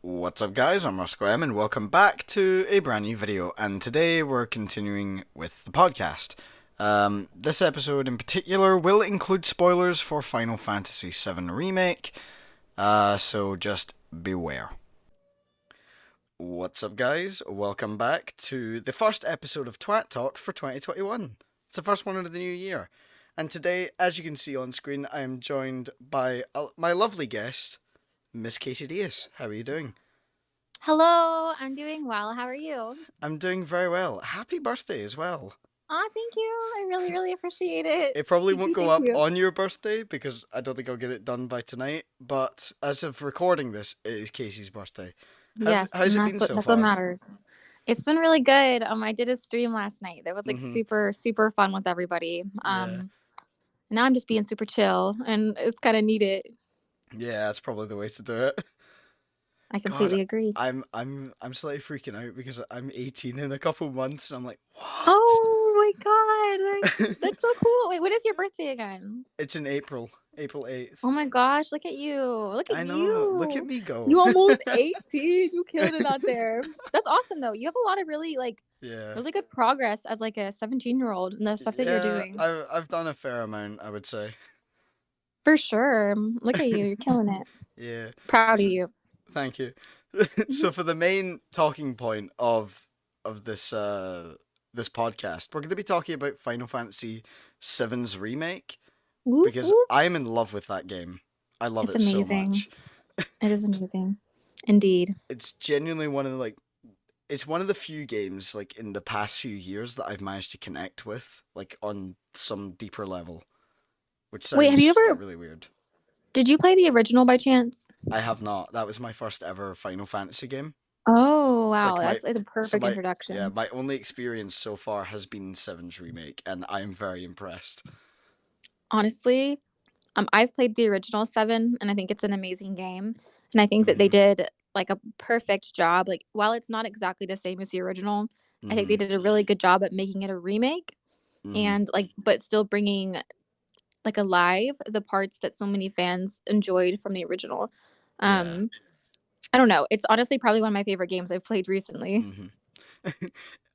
What's up guys, I'm Roscoe M and welcome back to a brand new video, and today we're continuing with the podcast. This episode in particular will include spoilers for Final Fantasy VII Remake, so just beware. What's up guys, welcome back to the first episode of Twat Talk for 2021. It's the first one of the new year, and today, as you can see on screen, I am joined by my lovely guest, MissCaseyDias. How are you doing? Hello, I'm doing well. How are you? I'm doing very well. Happy birthday as well. Aw, thank you. I really appreciate it. It probably Thank won't you, go thank up you. on your birthday because I don't think I'll get it done by tonight. But as of recording this, it is Casey's birthday. Yes, How's and it that's been what so that's what far? matters. It's been really good. I did a stream last night. That was like Mm-hmm. super fun with everybody. Yeah. Now I'm just being super chill, and it's kind of needed. Yeah, that's probably the way to do it. I God, completely agree. I'm slightly freaking out because I'm 18 in a couple months and I'm like, what? Oh my god, that's so cool. Wait, when is your birthday again? It's in April, April 8th. Oh my gosh, look at you. Look at I know, look at you. me go. You almost 18. You killed it out there. That's awesome though. You have a lot of Yeah. really good progress as like a 17-year-old and the stuff that you're Yeah, doing. I've done a fair amount, I would say. For sure. Look at you. You're killing it. Yeah. Proud of you. Thank you. So for the main talking point of this podcast, we're going to be talking about Final Fantasy VII's remake Whoop, because whoop. I'm in love with that game. I love It's it so amazing. much. It is amazing. Indeed. It's genuinely one of the it's one of the few games like in the past few years that I've managed to connect with like on some deeper level, which Wait, sounds really weird. did you play the original by chance? I have not. That was my first ever Final Fantasy game. Oh, It's wow. like That's like the so perfect my yeah, introduction. my only experience so far has been Seven's remake, and I am very impressed. Honestly, I've played the original 7 and I think it's an amazing game. And I think that they Mhm. did like a perfect job. Like while it's not exactly the same as the original, I think they Mhm. did a really good job at making it a remake Mhm. and like but still bringing like alive the parts that so many fans enjoyed from the original. Yeah. Um I don't know. It's honestly probably one of my favorite games I've played recently. Mhm.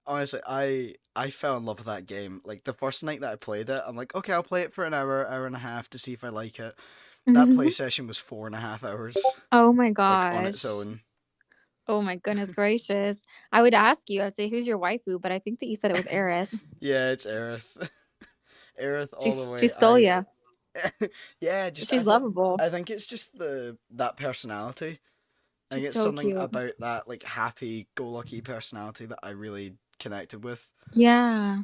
Honestly, I fell in love with that game. Like the first night that I played it, I'm like, okay, I'll play it for an hour, hour and a half to see if I like it. That play session was 4.5 hours, Oh my like on its gosh. own. Oh my goodness gracious. I would ask you, I'd say, who's your waifu? But I think that you said it was Aerith. Yeah, it's Aerith. Aerith She all the she way. stole ya. Yeah, just She's lovable. I think it's just that personality. I think She's it's so something cute. about that like happy-go-lucky personality that I really connected with. Yeah.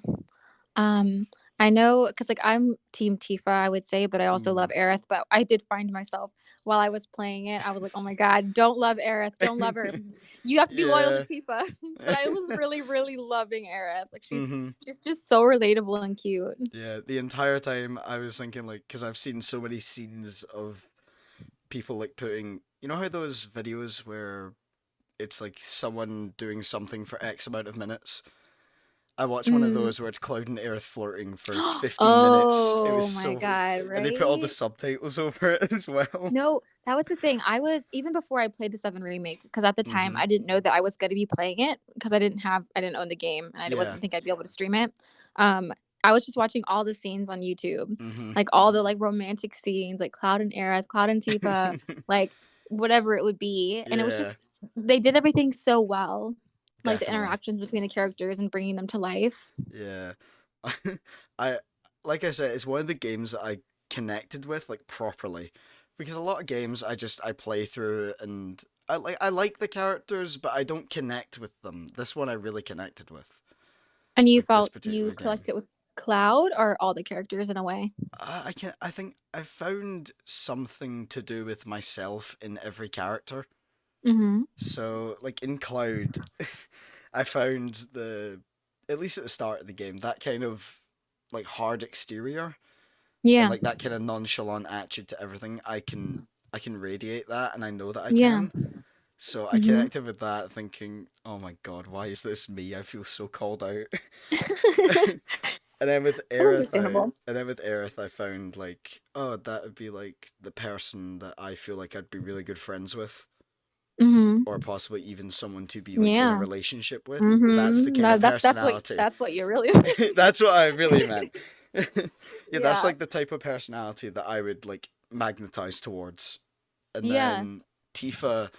Um, I know because like I'm Team Tifa, I would say, but I also love Mm. Aerith. But I did find myself while I was playing it, I was like, oh my god, don't love Aerith, don't love her. You have to be loyal to Yeah. Tifa. But I was really loving Aerith. Like Hmm. she's just so relatable and cute. Yeah, the entire time I was thinking like, because I've seen so many scenes of people like putting, you know how those videos where it's like someone doing something for X amount of minutes. I watched one of Mm. those where it's Cloud and Aerith flirting for 15 minutes. It was Oh my so, god, and they put all the right? subtitles over it as well. No, that was the thing. I was even before I played the 7 remake because at the time Hmm. I didn't know that I was going to be playing it because I didn't own the game and I Yeah. didn't think I'd be able to stream it. Um I was just watching all the scenes on YouTube. Hmm. Like all the like romantic scenes, like Cloud and Aerith, Cloud and Tifa, like whatever it would be, and it was Yeah, just they did everything so well. Like the definitely. interactions between the characters and bringing them to life. Yeah. I like I said, it's one of the games that I connected with like properly. Because a lot of games I play through and I like the characters, but I don't connect with them. This one I really connected And you with this felt you particular game. collect it with Cloud or all the characters in a way. I think I found something to do with myself in every character. Mhm. So like in Cloud, I found at least at the start of the game, that kind of like hard exterior and Yeah. like that kind of nonchalant attitude to everything. I can radiate that, and I know that I Yeah. can. So I Mhm. connected with that, thinking, "Oh my god, why is this me? I feel so called out." And then with Aerith, Understandable. I found like, oh, that would be like the person that I feel like I'd be really good friends with. Mhm. or possibly even someone to be like in a Yeah. relationship with. That's the kind of personality. That's what you're really. That's what I really meant. Yeah, that's Yeah. like the type of personality that I would like magnetize towards. And Yeah. then Tifa,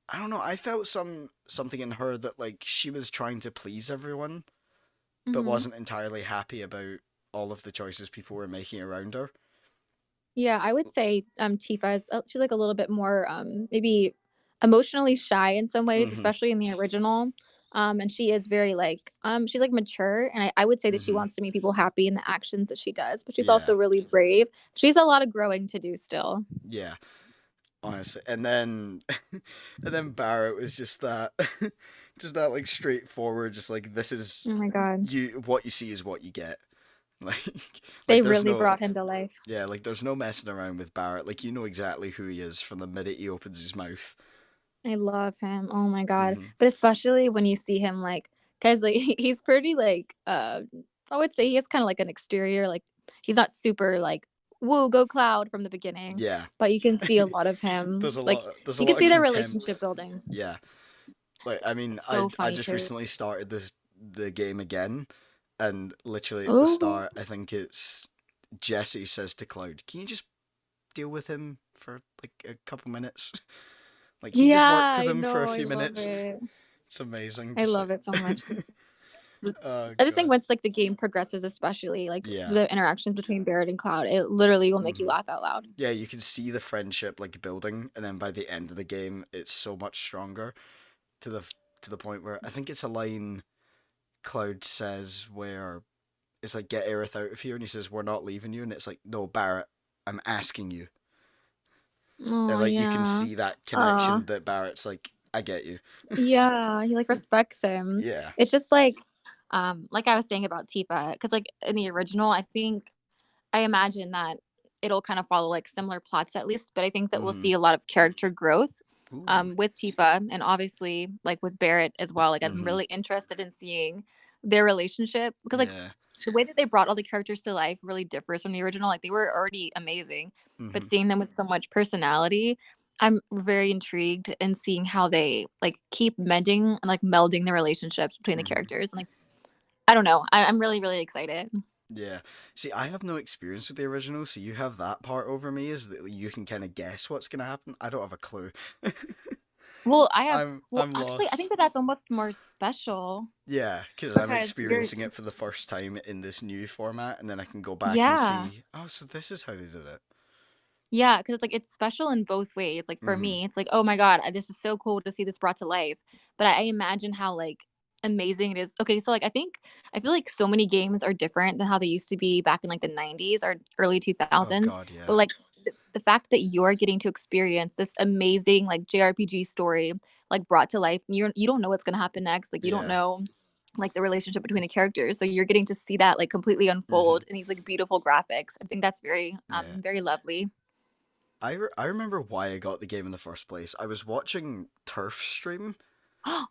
I don't know, I felt something in her that like she was trying to please everyone, but Hmm. wasn't entirely happy about all of the choices people were making around her. Yeah, I would say Tifa is she's like a little bit more maybe emotionally shy in some ways, Mm-hmm. especially in the original. And she is very like she's like mature, and I would say that she Mm-hmm. wants to make people happy in the actions that she does, but she's Yeah. also really brave. She's a lot of growing to do still. Yeah. Honestly. And then and then Barrett was just that just that like straightforward, just like this is Oh my god. you what you see is what you get. Like They like there's really no brought him to life. yeah, like there's no messing around with Barrett. Like you know exactly who he is from the minute he opens his mouth. I love him. Oh my god. Hmm. But especially when you see him like cuz like he's pretty like I would say he has kind of like an exterior like he's not super like woo go Cloud from the beginning, Yeah. but you can see a lot of him like There's a you can lot of see their contempt. relationship building. Yeah. Like I mean, So I funny just too. recently started the game again, and literally at the Oh. start, I think it's Jesse says to Cloud, "Can you just deal with him for like a couple minutes? Like, can you just Yeah, work with I him for a know. I few love minutes?" it. It's amazing. I Just love like, it so much. oh I just think god, once like the game progresses, especially like yeah. the interactions between Barrett and Cloud, it literally will make you Hmm. laugh out loud. Yeah, you can see the friendship like building, and then by the end of the game, it's so much stronger to the point where I think it's a line Cloud says where it's like get Aerith out of here, and he says we're not leaving you, and it's like no Barrett, I'm asking you, and Oh like you can yeah. see that Aw. connection that Barrett's like I get you. Yeah, he like respects him. Yeah. It's just like I was saying about Tifa, because like in the original, I think I imagine that it'll kind of follow like similar plots at least, but I think that we'll Mm-hmm. see a lot of character growth Ooh. with Tifa and obviously like with Barrett as well. Like I'm Mm-hmm. really interested in seeing their relationship because like Yeah. the way that they brought all the characters to life really differs from the original. Like they were already amazing, but Mm-hmm. seeing them with so much personality, I'm very intrigued in seeing how they like keep mending and like melding the relationships between the Mm-hmm. characters. And like I don't know, I'm really really excited. Yeah. See, I have no experience with the original, so you have that part over me is that you can kind of guess what's gonna happen. I don't have a clue. Well, I have. Well, I'm actually, I think lost. that that's almost more special Yeah, because I'm because you're. experiencing it for the first time in this new format, and then I can go back and Yeah, see. Oh, so this is how they did it. yeah, because it's like it's special in both ways. Like for Mm-hmm. me, it's like, oh my god, this is so cool to see this brought to life. But I imagine how like amazing it is. Okay, so like I feel like so many games are different than how they used to be back in like the '90s or early Oh 2000s. God, yeah. But like the fact that you're getting to experience this amazing like JRPG story like brought to life, you don't know what's gonna happen next. Like you don't Yeah. know like the relationship between the characters. So you're getting to see that like completely Mm-hmm. unfold in these like beautiful graphics. I think that's Yeah. very lovely. I remember why I got the game in the first place. I was watching Turf stream. Oh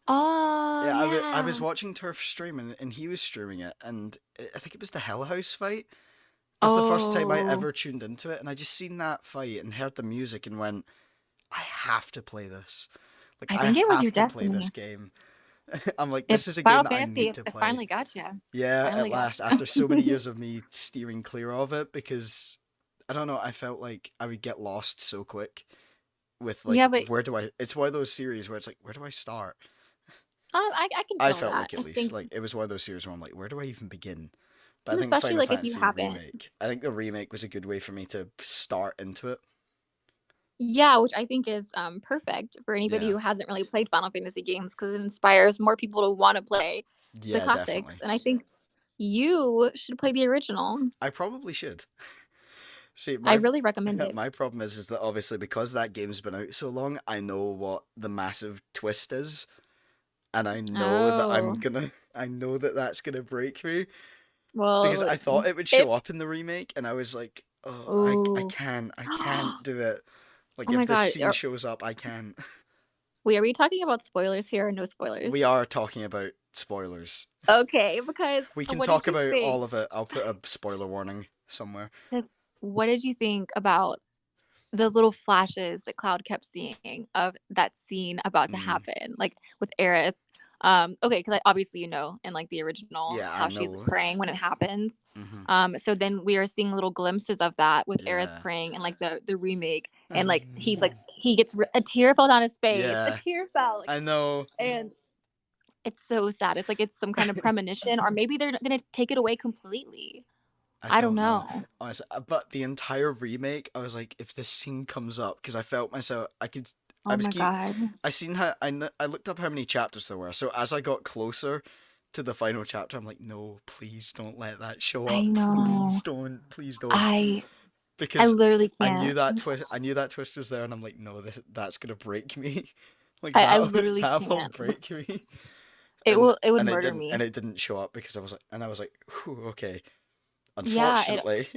Yeah, I was yeah. watching Turf stream, and he was streaming it, and I think it was the Hell House fight. It was the first time I Oh, ever tuned into it, and I just seen that fight and heard the music and went, I have to play this. Like I I think it was your have to play this destiny. game. I'm like, If this is a game Final that I Fantasy, need it to play. finally got you. Yeah, at Finally got last, after so many you. years of me steering clear of it, because I don't know, I felt like I would get lost so quick with Yeah, like but where do I? It's one of those series where it's like, where do I start? I can I feel felt that. like at I least think, like it was one of those series where I'm like, where do I even begin? But I 'cause think especially Final like if you Fantasy haven't. remake. I think the remake was a good way for me to start into it. Yeah, which I think is perfect for anybody Yeah, who hasn't really played Final Fantasy games because it inspires more people to want to play the yeah, classics. definitely. And I think you should play the original. I probably should. See, I my really recommend it. my problem is that obviously because that game's been out so long, I know what the massive twist is, and I know that Oh, I know that that's gonna break me because well, I thought it would it. show up in the remake, and I was like, oh, Oh, I can't do it. Like oh if my this God. scene shows up, I can't. Wait, are we talking about spoilers here or no We spoilers? are talking about spoilers. Okay, because We can what did talk you about think? all of it. I'll put a spoiler warning somewhere. Like, what did you think about? the little flashes that Cloud kept seeing of that scene about to Mm. happen, like with Aerith. Okay, because obviously in like the original Yeah, I how she's know. praying when it happens. Mm-hmm. So then we are seeing little glimpses of that with Aerith Yeah. praying and like the remake, and like he's like he gets a tear fell down his face, a Yeah, tear fell, like, I know. and it's so sad. It's like it's some kind of premonition, or maybe they're gonna take it away completely. I I don't don't know. know. Honestly, but the entire remake, I was like, if this scene comes up, because I felt myself, I Oh was my keep, god. I seen how, I looked up how many chapters there were. So as I got closer to the final chapter, I'm like, no, please don't let that show I up. Please know. don't, please don't. I I Because literally I knew can't. that twist, I knew that twist was there, and I'm like, no, that's gonna break me. Like I that, literally that will can't. break me. It would And murder me. it didn't show up because I was like, whew, okay. Yeah, Unfortunately.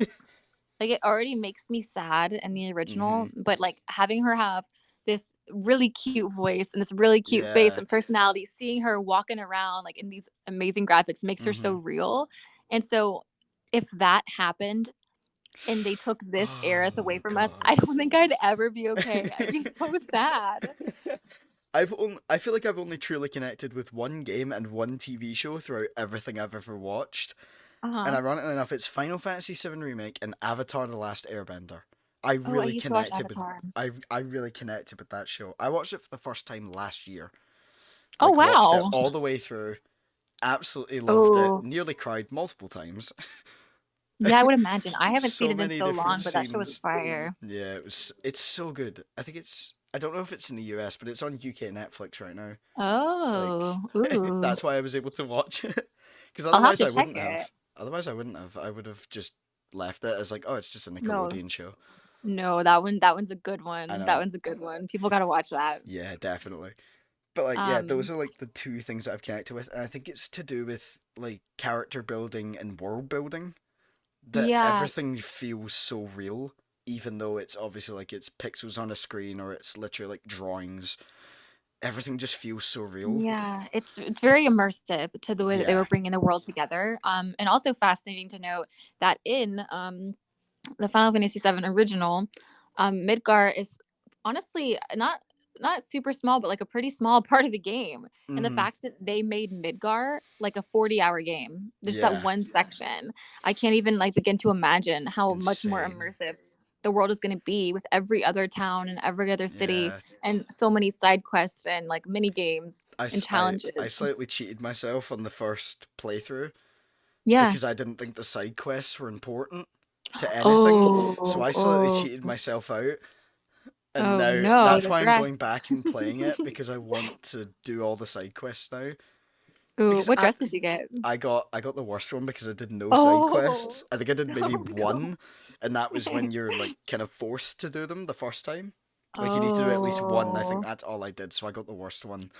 like it already makes me sad in the original, Hmm. but like having her have this really cute voice and this really cute face Yeah. and personality, seeing her walking around like in these amazing graphics makes her so Hmm. real. And so if that happened and they took this Aerith away Oh from us, I God. don't think I'd ever be okay. I'd be so sad. I feel like I've only truly connected with one game and one TV show throughout everything I've ever watched. And Uh-huh. ironically enough, it's Final Fantasy VII Remake and Avatar: The Last Airbender. I Oh, I really used to watch connected with Avatar. I really connected with that show. I watched it for the first time last year. Oh Like watched it wow. all the way through. Absolutely loved it. Oh Nearly cried multiple times. yeah, I would imagine. I haven't seen So it in many so long, different but that show was scenes. fire. Yeah, it's so good. I don't know if it's in the US, but it's on UK Netflix right now. Like Oh, ooh. that's why I was able to watch it. Because I'll have otherwise to I check wouldn't it. have. Otherwise I wouldn't have. I would have just left it as like, oh, it's just a No, Nickelodeon show. no, that one's a good I one. That know. one's a good one. People gotta watch that. Yeah, definitely. But like, yeah, those Um, are like the two things that I've connected with, and I think it's to do with like character building and world building that yeah, everything feels so real, even though it's obviously like it's pixels on a screen or it's literally like drawings. Everything just feels so real. yeah, it's very immersive to the way that they were Yeah. bringing the world together. And also fascinating to note that in the Final Fantasy VII original, Midgar is honestly not super small, but like a pretty small part of the game. And the Mm-hmm. fact that they made Midgar like a 40-hour game, just that Yeah. one section, I can't even like begin to imagine how much more Insane. immersive the world is going to be with every other town and every other city Yeah. and so many side quests and like mini games and I challenges. slightly cheated myself on the first playthrough Yeah. because I didn't think the side quests were important to anything. So Oh, I slightly oh, cheated myself out. And oh now no, that's the why I'm going dress. back and playing it because I want to do all the side quests now. Ooh, Because what dress did you get? I got the worst one because I did no side Oh, quests. I think I did maybe oh no. one, and that was when you're like kind of forced to do them the first time. Like you need to do at least one. And I think Oh, that's all I did, so I got the worst one,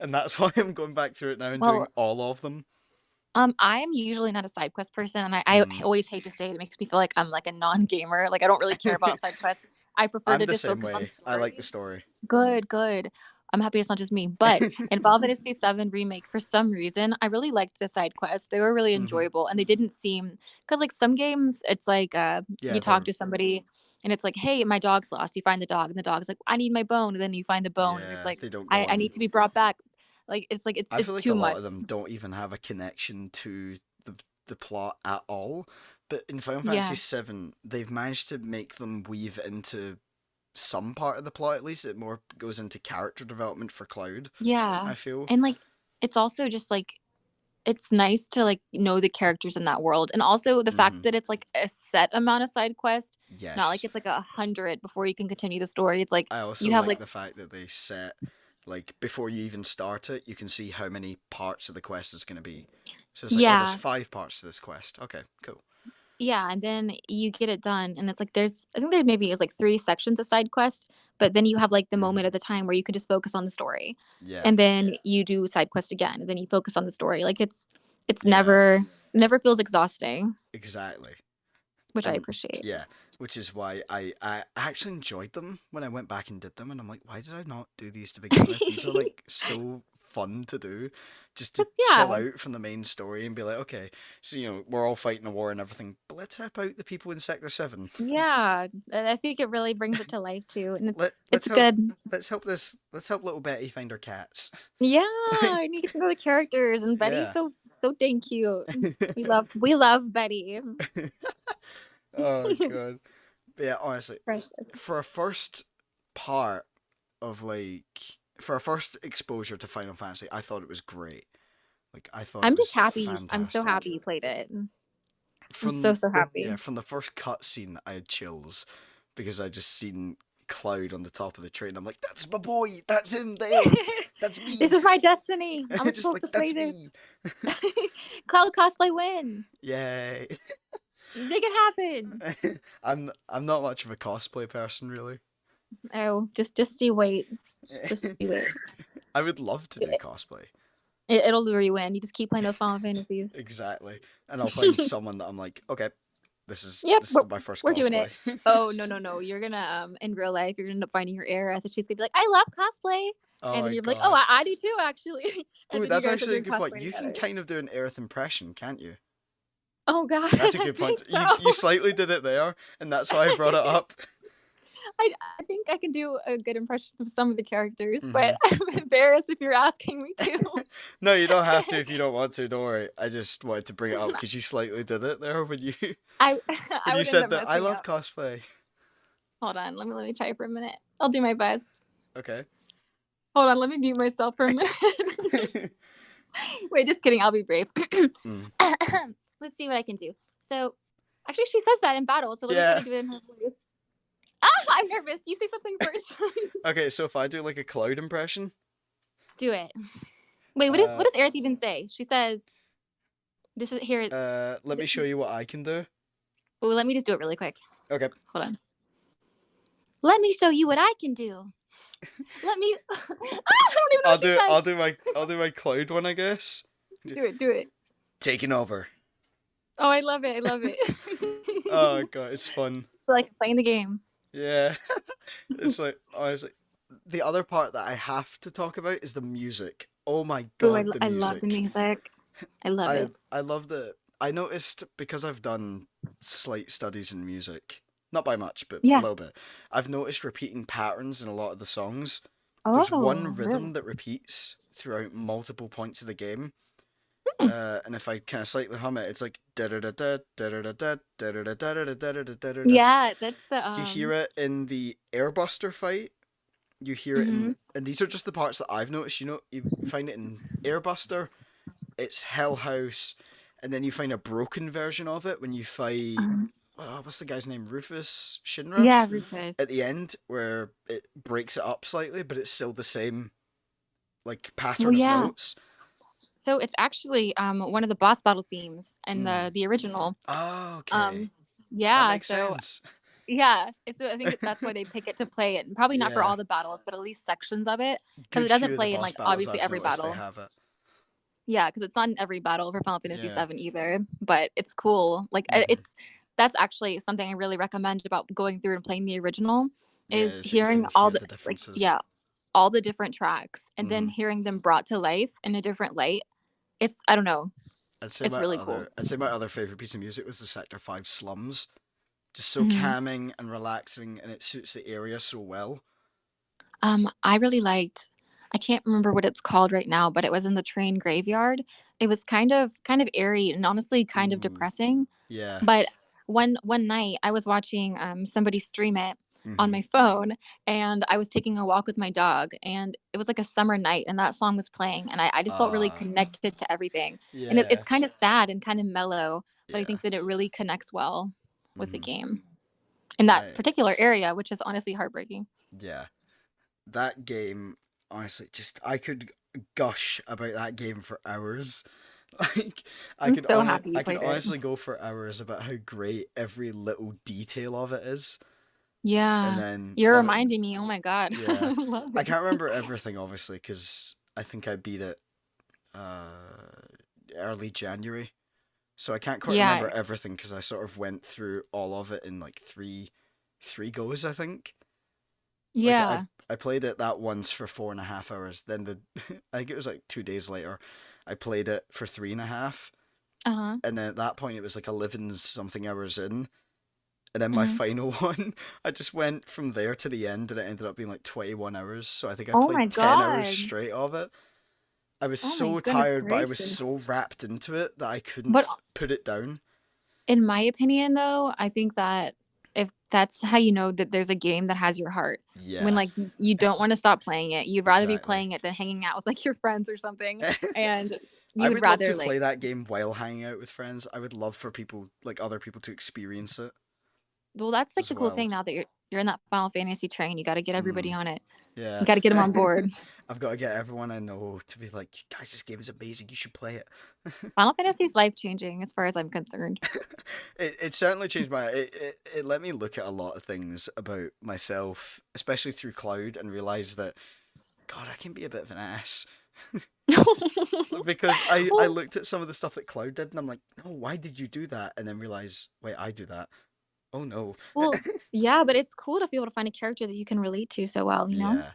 and that's why I'm going back through it now and doing well, all of them. I am usually not a side quest person, and I Mm. always hate to say it. It makes me feel like I'm like a non-gamer. Like I don't really care about side quests. I prefer I'm to the just same focus on way. I like the story. story. Good, good. I'm happy it's not just me. But in Final Fantasy VII Remake, for some reason, I really liked the side quests. They were really Hmm. enjoyable, and they didn't seem because like some games, it's like Yeah, you talk to somebody, and it's like, hey, my dog's lost. You find the dog, and the dog's like, I need my bone, and then you find the bone, and it's yeah, like, they don't go I on. need to be brought back. Like I it's feel like a too lot much. of them don't even have a connection to the plot at all. But in Final Fantasy Yeah, VII, they've managed to make them weave into some part of the plot at least. It more goes into character development for Cloud, yeah, I feel. and like it's also just like it's nice to like know the characters in that world, and also the fact Hmm. that it's like a set amount of side quest, not like Yes. it's like 100 before you can continue the story. It's like I also you have like like the fact that they set, like, before you even start it, you can see how many parts of the quest it's going to be. So it's like, oh, there's yeah, 5 parts to this quest. Okay, cool. yeah, and then you get it done, and it's like there's I think there maybe is like 3 sections of side quest, but then you have like the Hmm. moment at the time where you can just focus on the story, Yeah, and then you do side quest again, and then you focus on the story. Like it's yeah, never feels exhausting, exactly. which I And appreciate. yeah, which is why I actually enjoyed them when I went back and did them, and I'm like, why did I not do these to begin with? These are like so fun to do, just to Just chill yeah. out from the main story and be like, okay, so we're all fighting a war and everything, but let's help out the people in Sector 7. Yeah. I think it really brings it to life too, and Let's it's help good. let's help little Betty find her cats. Yeah, and you get to know the characters, and Betty's Yeah. so dang cute. We love Betty. Oh god. But yeah, honestly, She's precious. for a first part of like for a first exposure to Final Fantasy, I thought it was great. Like I thought it I'm just was happy. I'm so fantastic. happy you played it. I'm From so happy. yeah, from the first cutscene, I had chills because I just seen Cloud on the top of the train. I'm like, that's my boy. That's him there. That's me. This is my destiny. I'm Just supposed like to play that's this. me. Cloud cosplay win. Yay. Make it happen. I'm not much of a cosplay person really. Oh, just you wait. Just you wait. I would love to do cosplay. It'll lure you in. You just keep playing those Final Fantasies. Exactly. And I'll find someone that I'm like, okay, this Yep, is my first we're cosplay. doing it. Oh no! You're gonna in real life, you're gonna end up finding your heiress, and she's gonna be like, "I love cosplay," Oh and my then you're like, god. "Oh, I do too, actually." And Ooh, then that's you guys are actually a doing good point. cosplay You can together. kind of do an Aerith impression, can't you? Oh god, That's a I good think point. so. You slightly did it there, and that's why I brought it up. I think I can do a good impression of some of the characters, Mhm. but I'm embarrassed if you're asking me to. No, you don't have to if you don't want to. Don't worry. I just wanted to bring it up because you slightly did it there when you I when you would end said up that I messing love up. cosplay. Hold on, let me try for a minute. I'll do my best. Okay. Hold on, let me mute myself for a minute. Wait, just kidding. I'll be brave. Mm. Let's see what I can do. So, actually, she says that in battle. So let me try Yeah. to do it in her voice. Ah, I'm nervous. You say something first. Okay, so if I do like a Cloud impression, Do it. Wait, what does Aerith even say? She says, "This is here." let me show you what I can do. Oh, let me just do it really quick. Okay. Hold on. Let me show you what I can do. Let me. I don't even know what she says. I'll do my Cloud one, I guess. Do it. Taking over. Oh, I love it. Oh god, it's fun. Like playing the game. Yeah. It's like honestly, the other part that I have to talk about is the music. Oh my god, the music. I love the music. I love it. I love the. I noticed because I've done slight studies in music, not by much, but a little bit. I've noticed repeating patterns in a lot of the songs. There's one rhythm that repeats throughout multiple points of the game. And if I kind of slightly hum it, it's like Yeah, that's the. You hear it in the Airbuster fight. You hear it in, and these are just the parts that I've noticed. You find it in Airbuster. It's Hell House, and then you find a broken version of it when you fight. What's the guy's name? Rufus Shinra. Yeah, Rufus. At the end, where it breaks it up slightly, but it's still the same, like pattern of notes. So it's actually one of the boss battle themes in the original. Oh, okay. Yeah, that makes sense. Yeah, so I think that's why they pick it to play it, and probably not for all the battles, but at least sections of it, because it doesn't play in like obviously every battle. They have it. Yeah, because it's not in every battle for Final Fantasy VII either, but it's cool. Like that's actually something I really recommend about going through and playing the original is hearing all the differences. Like, all the different tracks, and then hearing them brought to life in a different light. It's I don't know. It's really cool. I'd say my other favorite piece of music was the Sector 5 Slums. Just so calming and relaxing, and it suits the area so well. I really liked. I can't remember what it's called right now, but it was in the train graveyard. It was kind of airy and honestly kind of depressing. Yeah. But one night I was watching somebody stream it on my phone, and I was taking a walk with my dog, and it was like a summer night, and that song was playing, and I just felt really connected to everything. Yeah. And it's kind of sad and kind of mellow, but I think that it really connects well with the game in that particular area, which is honestly heartbreaking. Yeah. That game, honestly, I could gush about that game for hours. Like I could honestly go for hours about how great every little detail of it is. Yeah. And then you're reminding me. Oh my god. Yeah. I can't remember everything obviously because I think I beat it early January. So I can't quite remember everything because I sort of went through all of it in like three goes, I think. Yeah. I played it that once for 4.5 hours. Then I think it was like 2 days later, I played it for 3.5, Uh-huh. and then at that point it was like 11 something hours in, and then my Hmm. final one, I just went from there to the end, and it ended up being like 21 hours. So I think I Oh my played 10 hours God. straight of it. I was Oh my so goodness tired, but I was gracious. so wrapped into it that I couldn't But put it down. in my opinion, though, I think that if that's how you know that there's a game that has your heart, when Yeah, like you don't want to stop playing it, you'd rather be exactly. playing it than hanging out with like your friends or something, and I you would would love to rather play like, that game while hanging out with friends. I would love for people, like other people, to experience it well, that's like as the cool well. thing now that you're in that Final Fantasy train. You got to get everybody Mm, on it. yeah. You got to get them on board. I've got to get everyone I know to be like, guys, this game is amazing. You should play it. Final Fantasy is life changing as far as I'm concerned. It certainly changed my. It let me look at a lot of things about myself, especially through Cloud, and realize that God, I can be a bit of an ass. Because I Well, looked at some of the stuff that Cloud did, and I'm like, no, why did you do that? And then realize, wait, I do that. Oh no. well, yeah, but it's cool to be able to find a character that you can relate to so well, you know? Yeah,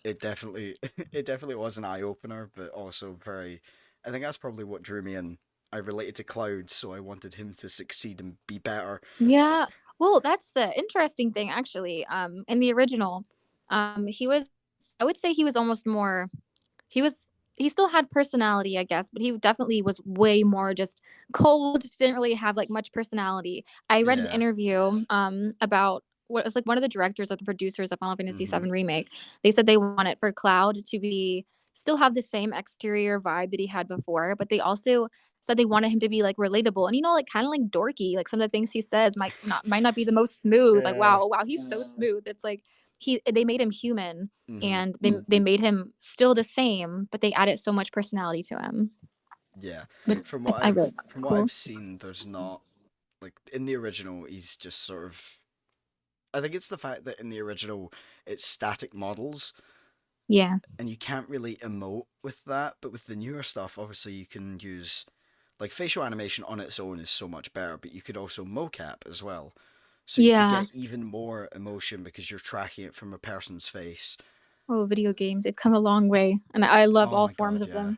it definitely it definitely was an eye opener, but also very. I think that's probably what drew me in. I related to Cloud, so I wanted him to succeed and be better. Yeah. Well, that's the interesting thing actually. In the original, he was, I would say he was almost more, he was, he still had personality, I guess, but he definitely was way more just cold, didn't really have like much personality. I read an Yeah. interview about what was like one of the directors or the producers of Final Fantasy Mm-hmm. VII Remake. They said they wanted for Cloud to be still have the same exterior vibe that he had before, but they also said they wanted him to be like relatable and like kind of like dorky. Like some of the things he says might not be the most smooth. Like Yeah. wow, he's so smooth. It's like they made him human Mm-hmm. and they made him still the same, but they added so much personality to him. Yeah. Which I really thought was From what cool. I've seen, there's not like in the original. He's just sort of. I think it's the fact that in the original it's static models, Yeah. and you can't really emote with that. But with the newer stuff, obviously you can use like facial animation on its own is so much better, but you could also mocap as well. So you could Yeah. get even more emotion because you're tracking it from a person's face. Oh, video games. They've come a long way. And I love Oh all my forms god, of yeah. them.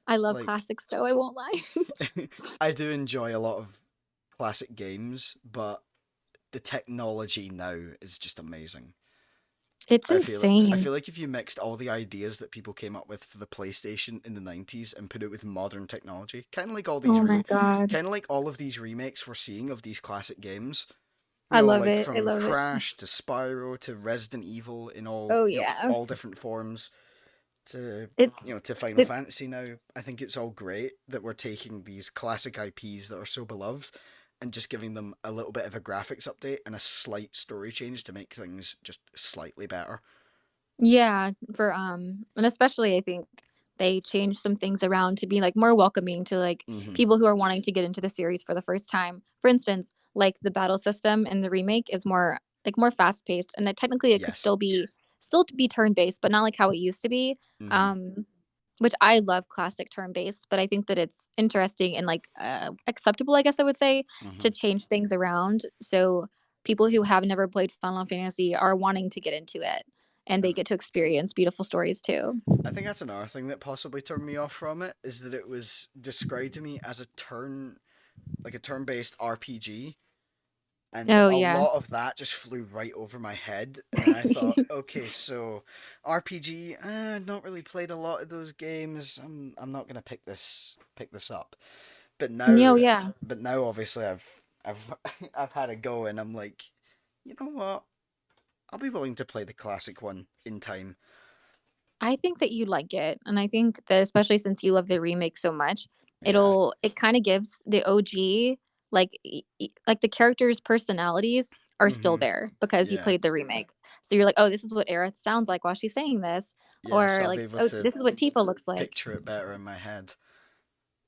I love Like classics though, I won't lie. I do enjoy a lot of classic games, but the technology now is just amazing. It's I insane. feel like if you mixed all the ideas that people came up with for the PlayStation in the 90s and put it with modern technology, Oh my god. kind of like all of these remakes we're seeing of these classic games, I love like it. I from love it. Crash to Spyro to Resident Evil in all, Oh yeah. all different forms to It's to Final it, Fantasy now. I think it's all great that we're taking these classic IPs that are so beloved and just giving them a little bit of a graphics update and a slight story change to make things just slightly better. yeah, for and especially I think they changed some things around to be like more welcoming to like Mm-hmm. people who are wanting to get into the series for the first time. For instance, like the battle system in the remake is more fast paced and that technically it could Yes. still be turn based, but not like how it used to be. Mm-hmm. Um which I love classic turn based, but I think that it's interesting and like acceptable, I guess I would say, Mm-hmm. to change things around. So people who have never played Final Fantasy are wanting to get into it and they get to experience beautiful stories too. I think that's another thing that possibly turned me off from it is that it was described to me as like a turn-based RPG, and Oh a yeah. lot of that just flew right over my head. And I thought, okay, so RPG, not really played a lot of those games. I'm not gonna pick this up. But now, No, yeah. obviously, I've I've had a go, and I'm like, you know what? I'll be willing to play the classic one in time. I think that you like it, and I think that especially since you love the remake so much, Yeah. it kind of gives the OG like like the characters' personalities are still Mm-hmm. there because you Yeah. played the remake. So you're like, oh, this is what Aerith sounds like while she's saying this, Yes, or I'll be like, able oh, to this is what Tifa looks like. picture it better in my head.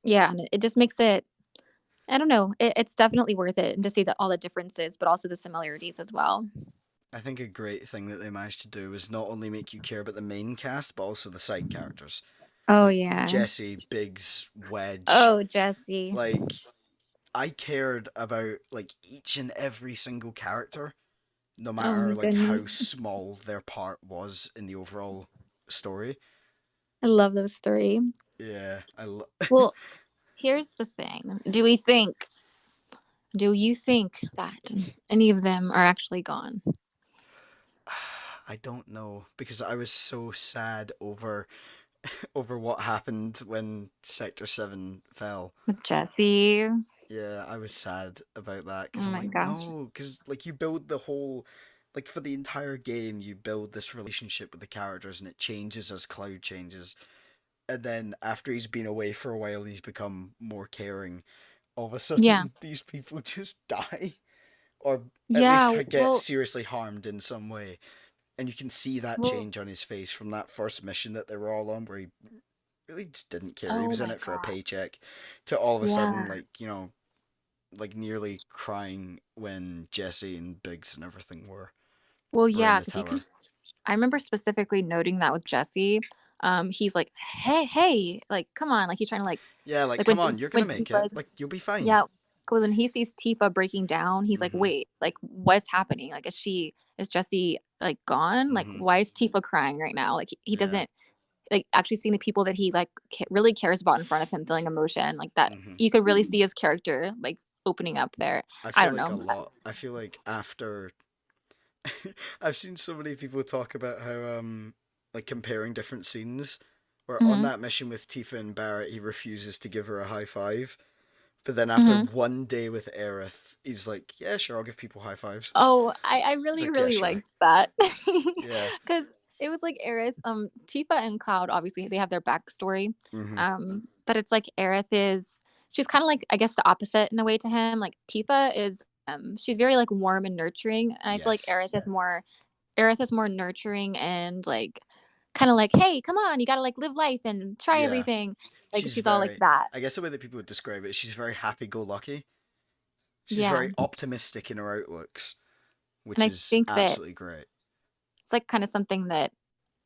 Yeah, and it just makes it. I don't know. It's definitely worth it, and to see that all the differences, but also the similarities as well. I think a great thing that they managed to do was not only make you care about the main cast, but also the side characters. Oh Like yeah. Jesse, Biggs, Wedge. Oh Jesse. Like, I cared about like each and every single character no Oh matter my like how goodness. small their part was in the overall story. I love those three. Yeah, Well, here's the thing. Do you think that any of them are actually gone? I don't know because I was so sad over what happened when Sector 7 fell. With Jesse? Yeah, I was sad about that because Oh I'm my like, gosh. no, because like you build the whole, like for the entire game, you build this relationship with the characters and it changes as Cloud changes. And then after he's been away for a while, he's become more caring. All of a Yeah. sudden, these people just die, or at least Yeah. get Well, seriously harmed in some way. And you can see that well, change on his face from that first mission that they were all on, where he really just didn't care. He oh was in my it for a God. paycheck, to all of a sudden, Yeah. like, like nearly crying when Jesse and Biggs and everything Well, were in yeah, the because you can. tower. I remember specifically noting that with Jesse. He's like, hey, hey, like, come on, like he's trying to Yeah, like, like come on, you're When gonna make it. Tifa's Like, you'll be fine. yeah, because when he sees Tifa breaking down, he's like, Mm-hmm. wait, like what's happening? Like, is Jesse like gone? Like, Mm-hmm. why is Tifa crying right now? Like, he Yeah. doesn't like actually seeing the people that he like really cares about in front of him feeling emotion like that. Mm-hmm. You could really see his character like opening up there. I I feel don't like a know. lot. I feel like after I've seen so many people talk about how like comparing different scenes where on Hmm. that mission with Tifa and Barrett he refuses to give her a high five. But then after Hmm. one day with Aerith, he's like, yeah, sure, I'll give people high fives. Oh, I He's really, like, yeah, really sure. liked that. Yeah. Because it was like Aerith, Tifa and Cloud, obviously, they have their backstory. Mm-hmm. But it's like Aerith is, she's kind of like, I guess, the opposite in a way to him. Like Tifa is, she's very like warm and nurturing. And I feel like Yes. Aerith is more nurturing and like, kind of like, hey, come on, you gotta like live life and try Yeah. everything. Like She's she's all like very, that. I guess the way that people would describe it, she's very happy go lucky. She's Yeah. very optimistic in her outlooks, And which I is think that absolutely great. it's like kind of something that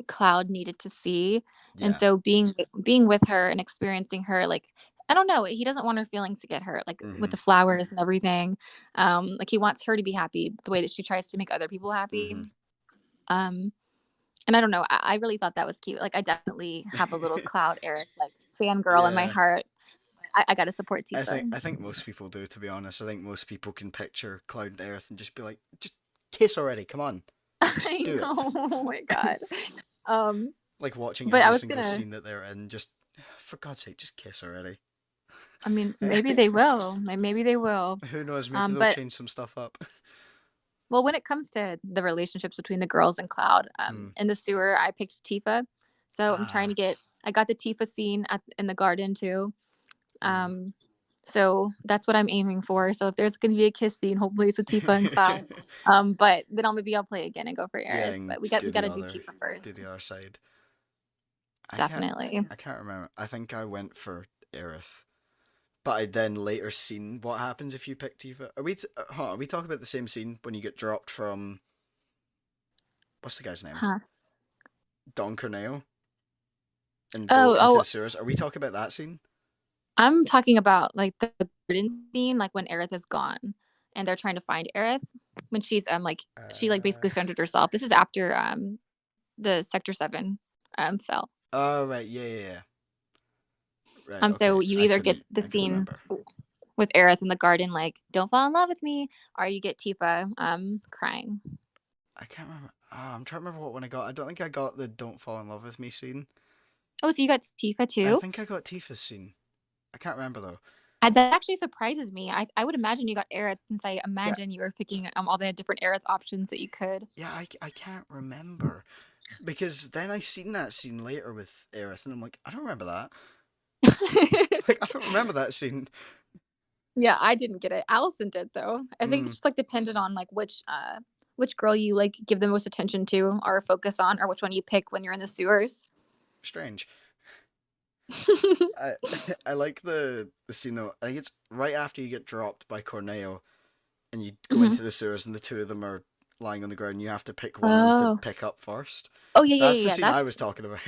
Cloud needed to see. And Yeah. so being with her and experiencing her, like I don't know, he doesn't want her feelings to get hurt, like with Mm-hmm. the flowers and everything. Like he wants her to be happy the way that she tries to make other people happy. Mm-hmm. Um, and I don't know, I really thought that was cute. Like I definitely have a little Cloud Eric like fangirl in my Yeah. heart. I gotta support Tifa. I think most people do, to be honest. I think most people can picture Cloud and Earth and just be like, just kiss already, come on. Just I do it. know. Oh my god. Um, Like watching but I every was single gonna. scene that they're in, just for God's sake, just kiss already. I mean, maybe they will. Maybe they will. Who knows, maybe they'll But change some stuff up. well, when it comes to the relationships between the girls and Cloud, Hmm. in the sewer, I picked Tifa. So I'm trying Ah. to get. I got the Tifa scene in the garden too. Mm. Um, so that's what I'm aiming for. So if there's gonna be a kiss scene, hopefully it's with Tifa and Cloud. But then I'll play again and go for Yeah, Aerith. and But we do got the to do other, Tifa do first, the other side. I can't, definitely. I can't remember. I think I went for Aerith, but I then later seen what happens if you pick Tifa. Are we talking about the same scene when you get dropped from what's the guy's name? Huh? Don Corneo and go Oh, into oh, the sewers. Are we talking about that scene? I'm talking about like the garden scene, like when Aerith is gone and they're trying to find Aerith when she's like she like Uh, basically surrendered herself. This is after the Sector 7 fell. oh right, yeah, yeah, yeah. Right, So okay. you either get the I couldn't scene remember. with Aerith in the garden, like "Don't fall in love with me," or you get Tifa crying. I can't remember. I'm trying to remember what one I got. I don't think I got the "Don't Fall in Love with Me" scene. Oh, so you got Tifa I too? think I got Tifa's scene. I can't remember though. That actually surprises me. I would imagine you got Aerith since I Yeah, imagine you were picking all the different Aerith options that you could. yeah. I can't remember because then I seen that scene later with Aerith, and I'm like, I don't remember that. Like, I don't remember that scene. Yeah, I didn't get it. Allison did though. I think Hmm. it's just like depended on like which girl you like give the most attention to or focus on or which one you pick when you're in the sewers. Strange. I I like the scene though. I think it's right after you get dropped by Corneo and you go Hmm. into the sewers and the two of them are lying on the ground. You have to pick one of them to Oh. pick up first. Oh yeah, yeah, That's yeah, the yeah. scene I was talking about.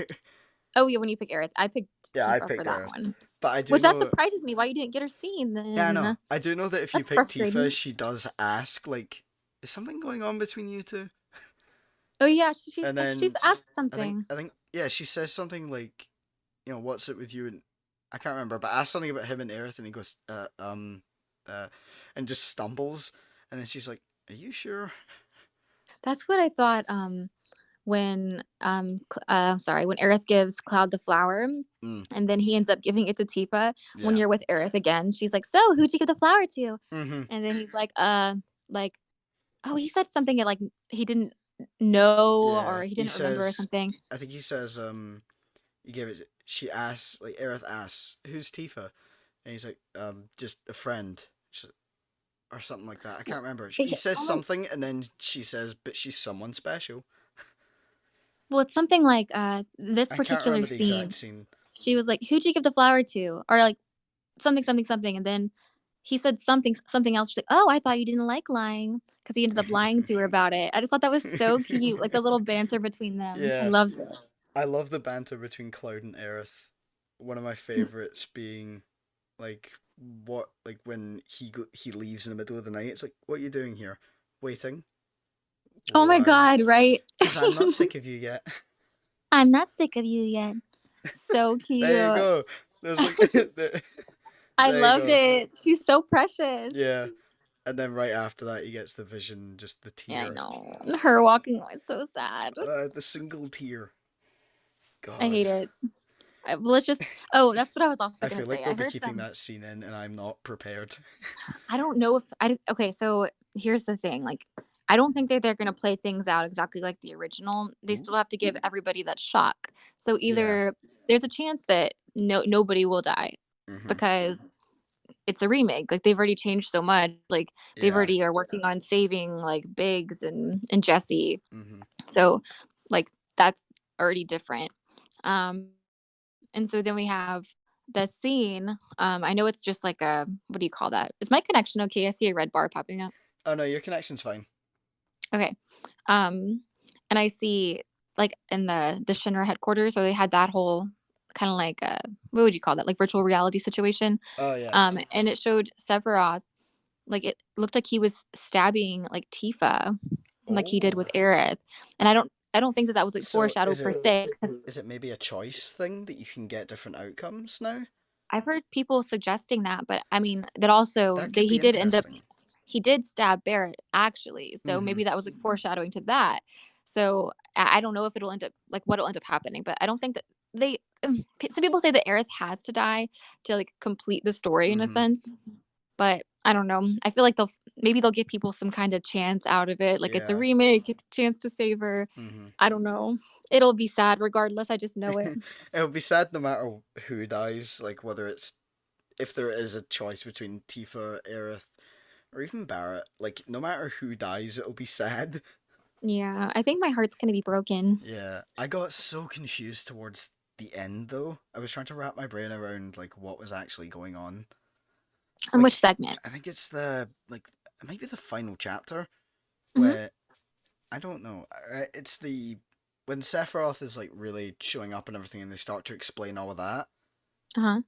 Oh yeah, when you pick Aerith. I picked Yeah, I Tifa for picked that Aerith, one. but I do Which that know. surprises me why you didn't get her seen Yeah, I know. then. I do know that if you That's pick Tifa, frustrating. she does ask like is something going on between you two? Oh yeah, And she's then asked I think something. I think yeah, she says something like, what's it with you? And I can't remember, but asked something about him and Aerith, and he goes, uh, and just stumbles, and then she's like, "Are you sure?" That's what I thought. When sorry, when Aerith gives Cloud the flower, Mm, and then he ends up giving it to Tifa. When yeah. you're with Aerith again, she's like, "So, who'd you give the flower to?" Mm-hmm. And then he's like, oh, he said something like he didn't know Yeah. or he He didn't remember or says, something. I think he says, you give it. She asks, like Aerith asks, "Who's Tifa?" And he's like, just a friend." Or something like that. I can't remember. He says Oh my, something, and then she says, "But she's someone special." well, it's something like this I can't particular remember the scene. exact scene. She was like, "Who'd you give the flower to?" Or like something, something, something, and then he said something else. She's like, "Oh, I thought you didn't like lying," because he ended up lying to her about it. I just thought that was so cute, like the little banter between them. I Yeah, loved it. I love the banter between Cloud and Aerith. One of my favorites being like like when he leaves in the middle of the night. It's like, what are you doing here? Waiting? Oh my Why? god, right? Because I'm not sick of you yet. I'm not sick of you yet. So There you cute. go. There's like there, I there you loved go. it. She's so precious. Yeah. And then right after that, he gets the vision, just the Yeah, I tear. know. And her walking away is so sad. The single tear. I God. hate it. Let's just. Oh, that's what I was also I gonna feel like say. we'll I be heard keeping some. that scene in, and I'm not prepared. I don't know if I. Okay, so here's the thing. Like, I don't think that they're gonna play things out exactly like the original. They Ooh. still have to give everybody that shock. So Yeah. either there's a chance that nobody will die Mm-hmm. because it's a remake. Like they've already changed so much. Like they've Yeah. already are working on saving like Biggs and Jesse. Mm-hmm. So like that's already different. Um and so then we have the scene. I know it's just like a what do you call that? Is my connection okay? I see a red bar popping up. Oh no, your connection's fine. Okay. Um and I see like in the Shinra headquarters where they had that whole kind of like what would you call that? Like virtual reality situation. Oh yeah. And it showed Sephiroth like it looked like he was stabbing like Tifa like he did with Oh. Aerith. And I don't think that that was like So foreshadowed per se because is it maybe a choice thing that you can get different outcomes now? I've heard people suggesting that, but I mean that also That they could he be did end up interesting. he did stab Barrett actually, so Mm-hmm. maybe that was like foreshadowing to that. So I don't know if it'll end up like what'll end up happening, but I don't think that they. Some people say that Aerith has to die to like complete the story in a Mm-hmm. sense, but I don't know. I feel like they'll give people some kind of chance out of it, like it's a Yeah. remake, a chance to save her. Mm-hmm. I don't know. It'll be sad regardless. I just know it. It'll be sad no matter who dies, like whether it's if there is a choice between Tifa, Aerith, or even Barrett. Like no matter who dies, it'll be sad. Yeah, I think my heart's gonna be broken. Yeah, I got so confused towards the end though. I was trying to wrap my brain around like what was actually going on. In which Like segment? I think it's the like it might be the final chapter Hmm. where I don't know. It's the when Sephiroth is like really showing up and everything, and they start to explain all of that. Uh-huh.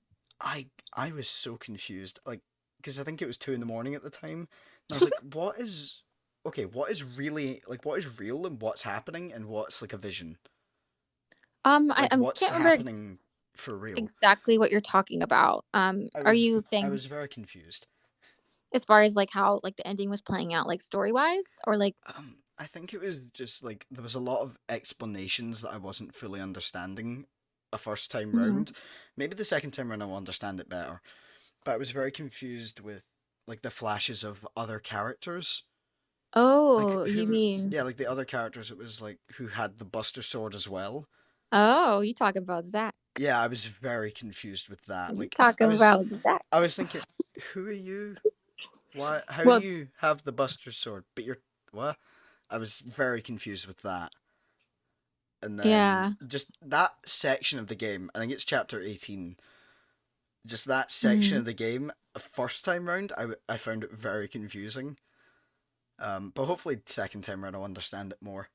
I was so confused, like because I think it was 2 in the morning at the time, and I was like, what is okay? What is really like what is real and what's happening and what's like a vision? I Like what's can't remember happening for real? exactly what you're talking about. Are you I saying was very confused. as far as like how like the ending was playing out, like story wise, or like? I think it was just like there was a lot of explanations that I wasn't fully understanding a first time Mhm. round. Maybe the second time round I'll understand it better. But I was very confused with like the flashes of other characters. Like Oh, you who mean? yeah, like the other characters it was like who had the Buster Sword as well. Oh, you talking about Zach? Yeah, I was very confused with that. You Like talking about Zach? I was thinking, who are you? Why how do Well, you have the Buster Sword? But you're what? I was very confused with that. And then yeah. just that section of the game, I think it's chapter 18. Just that section Mhm. of the game, first time round, I found it very confusing. But hopefully second time round I'll understand it more.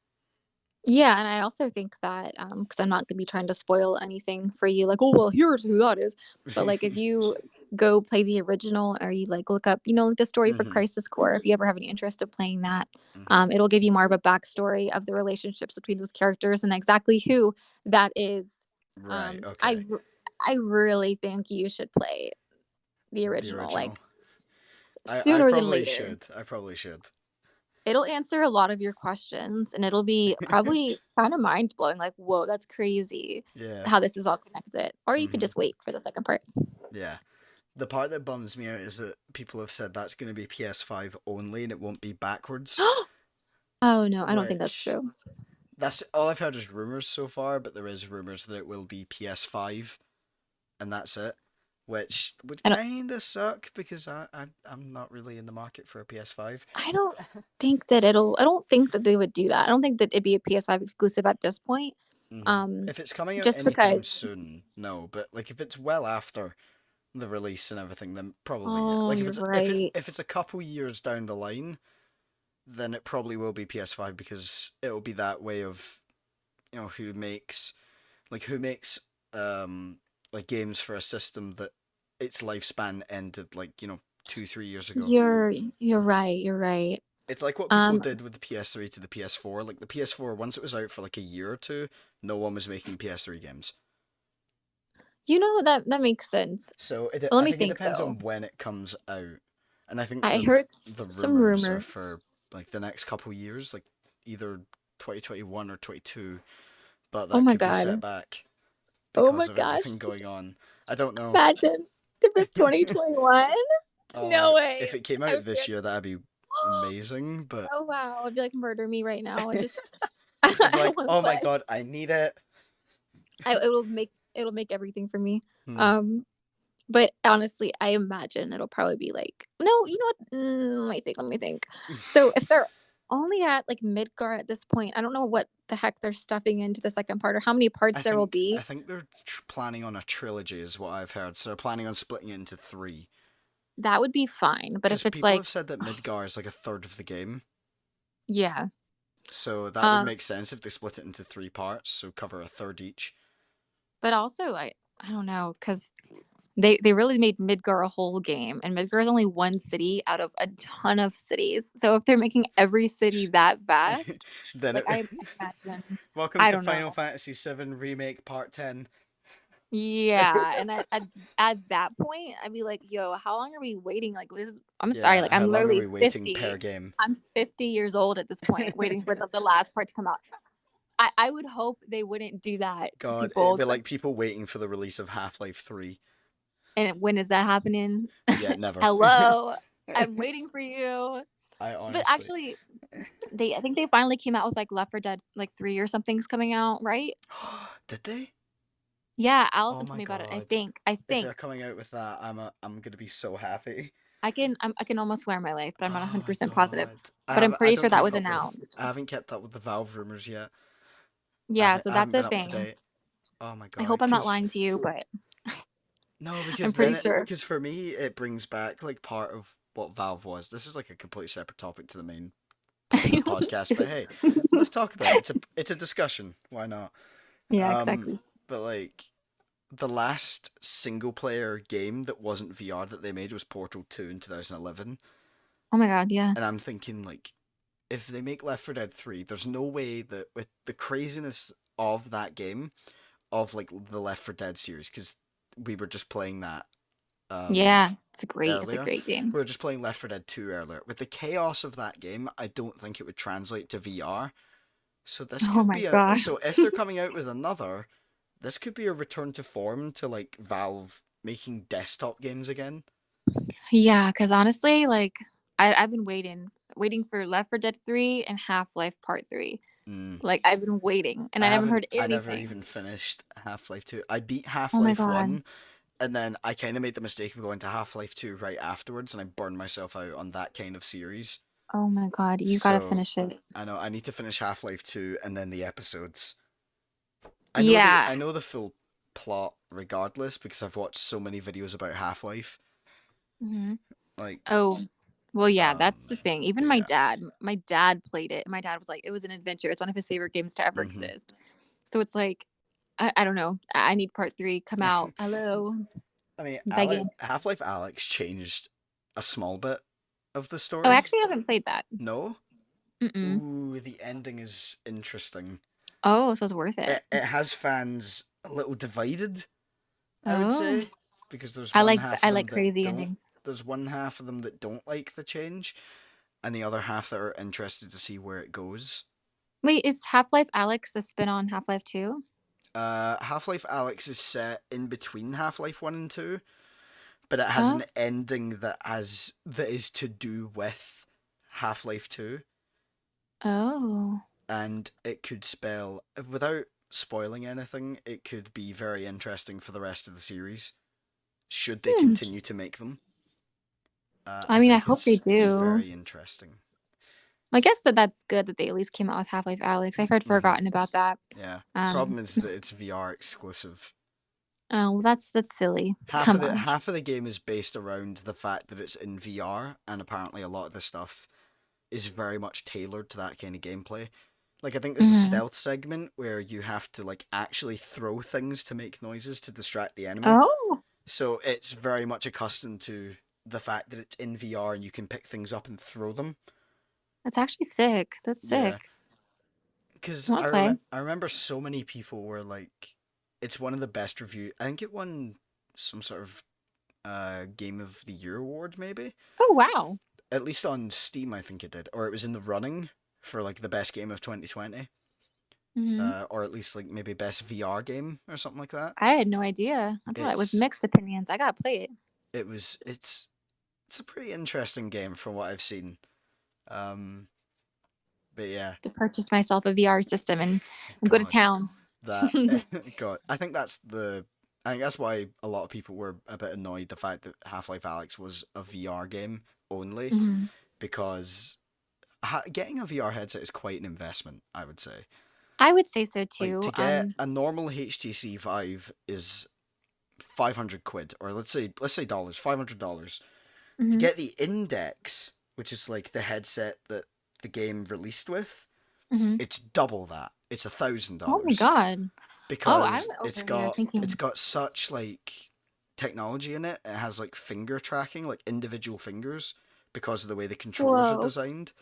Yeah, and I also think that because I'm not gonna be trying to spoil anything for you, like, oh well, here's who that is. But like, if you go play the original, or you like look up, like the story for Mm-hmm. Crisis Core, if you ever have any interest of playing that, Mm-hmm. it'll give you more of a backstory of the relationships between those characters and exactly who that is. Right. Um, I Okay. r- I really think you should play the The original, original. like I sooner than probably later. should. I probably should. It'll answer a lot of your questions, and it'll be probably kind of mind blowing. Like, whoa, that's crazy Yeah. how this is all connected. Or you could Mm-hmm. just wait for the second part. Yeah. The part that bums me out is that people have said that's going to be PS5 only and it won't be backwards, Oh no, I don't think that's which true. that's all I've heard is rumors so far, but there is rumors that it will be PS5 and that's it, which would I don't. kind of suck because I'm not really in the market for a PS5. I don't think that it'll. I don't think that they would do that. I don't think that it'd be a PS5 exclusive at this point. If it's coming out Just anytime because. soon, no, but like if it's well after the release and everything, then probably yeah. Oh, Like you're right. if it's a couple years down the line, then it probably will be PS5 because it'll be that way of who makes um like games for a system that its lifespan ended like 2-3 years ago. You're right. You're right. It's like what people Um, did with the PS3 to the PS4. Like the PS4, once it was out for like a year or two, no one was making PS3 games. that makes sense. So Let I me think it think depends though. on when it comes out, and I think I the heard the some rumors are rumors. for like the next couple years, like either 2021 or 22, but Oh that my could be set god. back Oh my because of gosh. everything going on. I don't know. Imagine if it's 2021. Oh, No way. if it came I would out be this like, year, that'd be amazing. But oh wow. I'd be like, murder me right now. I just, I'd be I like, want to oh my play. god, I need it. It'll make everything for me. Hmm. Um, but honestly, I imagine it'll probably be like, no, you know what? Let me think. So if they're only at like Midgar at this point, I don't know what the heck they're stuffing into the second part or how many parts I there will think I be. think they're planning on a trilogy, is what I've heard. So they're planning on splitting it into three. That would be fine. But Because if it's people like, have said that Midgar is like a third of the game. yeah, So that would um, make sense if they split it into three parts, so cover a third each. but also I don't know because they really made Midgar a whole game, and Midgar is only one city out of a ton of cities. So if they're making every city that vast, Then like it. I imagine, Welcome I to don't Final know. Fantasy VII Remake Part 10. Yeah, and at that point, I'd be like, "Yo, how long are we waiting? Like, I'm sorry, like Yeah, how I'm long are literally we waiting per 50. game? I'm 50 years old at this point, waiting for the last part to come out. I would hope they wouldn't do that to God, it'd people. be 'Cause, like people waiting for the release of Half-Life 3. and when is that happening? Yeah, never. Hello, I'm waiting for you. I But honestly. actually, I think they finally came out with like Left 4 Dead like 3 or something's coming out, right? Did they? Yeah, Oh Allison told my me about it. I god. think. I If they're think. coming out with that, I'm gonna be so happy. I can almost swear my life, but I'm not Oh my 100% positive. god. But I'm I pretty sure don't that keep was up with announced. I haven't kept up with the Valve rumors yet. Yeah, so I that's haven't a been up to thing. date. Oh my I god, hope I'm not cuz lying to you, but no, I'm because pretty then sure. because for me it brings back like part of what Valve was. This is like a completely separate topic to the main point of the podcast, but hey, Oops. let's talk about it. It's a discussion. Why not? Yeah, Um, exactly. but like the last single player game that wasn't VR that they made was Portal 2 in 2011, Oh my god, yeah. and I'm thinking like if they make Left 4 Dead 3, there's no way that with the craziness of that game, of like the Left 4 Dead series, because we were just playing that um Yeah, it's a earlier. great game. We were just playing Left 4 Dead 2 earlier. With the chaos of that game, I don't think it would translate to VR. So this Oh could my be a gosh. so if they're coming out with another, this could be a return to form to like Valve making desktop games again. Yeah, because honestly, like I've been waiting for Left 4 Dead 3 and Half-Life Part 3. Mm. Like I've been waiting and I haven't heard I never anything. even finished Half-Life 2. I beat Oh my Half-Life god. 1 and then I kind of made the mistake of going to Half-Life 2 right afterwards and I burned myself out on that kind of series. Oh my god, you gotta So finish it. I know I need to finish Half-Life 2 and then the episodes. Yeah. I know the full plot regardless because I've watched so many videos about Half-Life. hmm Like Oh, well, yeah, that's um the thing. Even but yeah. my dad played it. My dad was like, it was an adventure. It's one of his favorite games to ever Mhm. exist. So it's like, I don't know. I need part 3 come out. Hello. I mean, Begging. Half-Life Alex changed a small bit of the Oh, I story. actually haven't played that. No? Mm-mm. Ooh, the ending is interesting. Oh, so it's worth it. It has fans a little divided, I would Oh, say, because there's one half I of like them that crazy don't. endings. There's one half of them that don't like the change, and the other half that are interested to see where it goes. Wait, is Half-Life Alex a spin on Half-Life 2? Half-Life Alex is set in between Half-Life 1 and 2, but it has Oh, an ending that is to do with Half-Life 2, oh. and it could spell, without spoiling anything, it could be very interesting for the rest of the series, should they Hmm. continue to make them. I I mean, I think hope they it's do. very interesting. I guess that's good that they at least came out with Half-Life Alex. I've heard Hmm. forgotten about that. Yeah. Um, Problem is that it's VR exclusive. oh, well, that's silly. Half of Come the on. half of the game is based around the fact that it's in VR, and apparently a lot of the stuff is very much tailored to that kind of gameplay. Like I think there's a Hmm. stealth segment where you have to like actually throw things to make noises to distract the enemy. Oh, So it's very much accustomed to the fact that it's in VR and you can pick things up and throw them. that's actually sick. That's Yeah, sick. because I want to play. I remember so many people were like, it's one of the best review. I think it won some sort of Game of the Year award, maybe. Oh, wow. At least on Steam, I think it did, or it was in the running for like the best game of 2020, Hmm. or at least like maybe best VR game or something like that. I had no idea. I thought it was It's mixed opinions. I gotta play it it was it's a pretty interesting game from what I've seen. Um, but yeah, to purchase myself a VR system and go to God, town. that God, I think that's why a lot of people were a bit annoyed the fact that Half-Life Alex was a VR game only, Hmm. because getting a VR headset is quite an investment, I would say. I would say so Like too. to get a normal HTC Vive is 500 quid, or let's say dollars, $500. To Hmm. get the Index, which is like the headset that the game released with, Hmm. it's double that. It's a thousand Oh my dollars god. Oh, I'm because over here it's thinking, got such like technology in it. It has like finger tracking, like individual fingers, because of the way the controllers are whoa, designed.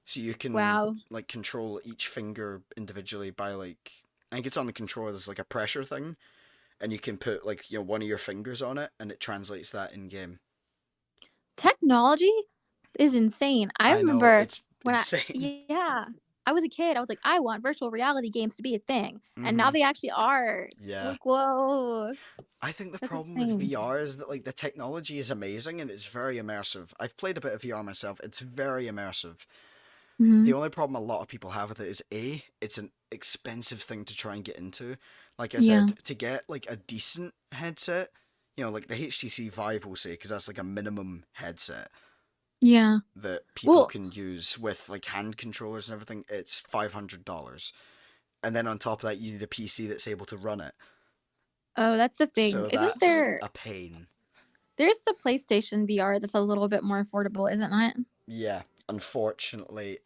So you can wow. like control each finger individually by like, I think it's on the controller. There's like a pressure thing, and you can put like one of your fingers on it, and it translates that in game. Technology is insane. I I know remember it's when insane. yeah, I was a kid. I was like, I want virtual reality games to be a thing, and now Hmm. they actually are. Yeah. Like, whoa, I think the that's problem with insane. VR is that like the technology is amazing and it's very immersive. I've played a bit of VR myself. It's very immersive. The Hmm. only problem a lot of people have with it is it's an expensive thing to try and get into. Like I Yeah, said, to get like a decent headset, like the HTC Vive will say, because that's like a minimum headset yeah. that people Well, can use with like hand controllers and everything, it's $500. And then on top of that, you need a PC that's able to run it. oh, that's the thing. So Isn't that's there? a pain. There's the PlayStation VR that's a little bit more affordable, isn't it? Yeah, unfortunately,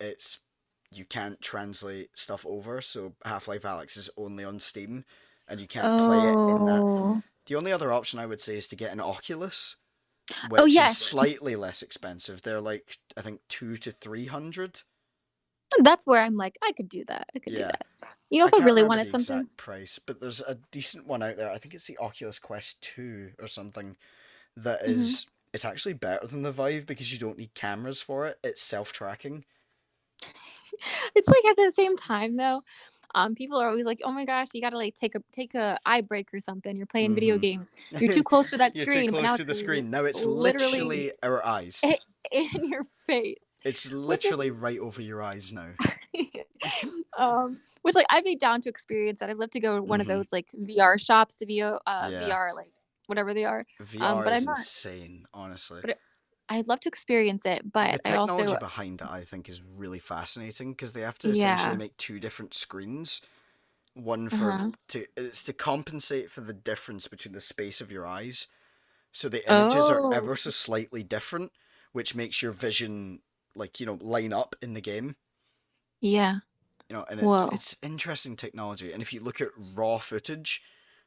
you can't translate stuff over, so Half-Life Alyx is only on Steam, and you can't play it in that. Oh, The only other option I would say is to get an Oculus, oh which is yes, slightly less expensive. They're like I think 200 to 300. that's where I'm like, I could do that. I could do Yeah, that. You know, I if I can't really remember the wanted something. exact price, but there's a decent one out there. I think it's the Oculus Quest 2 or something that Hmm. is. It's actually better than the Vive because you don't need cameras for it. It's self-tracking. It's like at the same time though, people are always like, "Oh my gosh, you gotta like take a eye break or something. You're playing video Mm-hmm. games. You're too close to that You're too screen." But close now to it's the screen. Now it's literally literally our eyes. in your face, It's which is literally right over your eyes now. which like I'd be down to experience that. I'd love to go to one of Hmm. those like VR shops, Yeah. VR like whatever they are. VR But is I'm not. insane, honestly. But I'd love to experience it. The But I technology also behind it, I think, is really fascinating because they have to essentially yeah. make two different screens. One Uh for huh. it's to compensate for the difference between the space of your eyes. So the images are Oh ever so slightly different, which makes your vision like, line up in the game. yeah. And Whoa. it's interesting technology. And if you look at raw footage,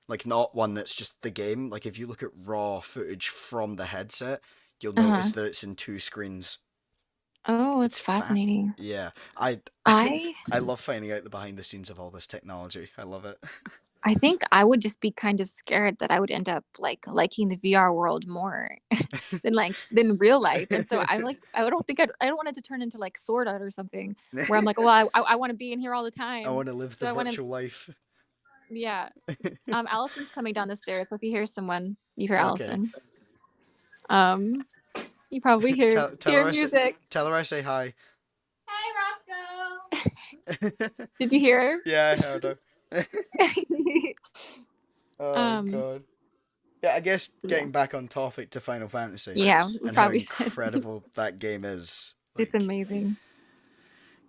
Like not one that's just the game. Like if you look at raw footage from the headset, you'll Uh-huh. notice that it's in two screens. Oh, it's It's fat. fascinating. Yeah, I I I love finding out the behind the scenes of all this technology. I love it. I think I would just be kind of scared that I would end up like liking the VR world more than real life. And so I'm like, I don't want it to turn into like Sword Art or something where I'm like, well, I want to be in here all the I time. want to live So the I want to, virtual life. yeah. Allison's coming down the stairs. So if you hear someone, you hear Okay. Allison. Um, you probably hear Tell her I say music. hi. Hi, Roscoe. Did you hear Yeah, I heard her. her? Oh um, god. Yeah, I guess yeah, getting back on topic to Final Fantasy yeah, we and how probably should. incredible that game is. It's Like, amazing.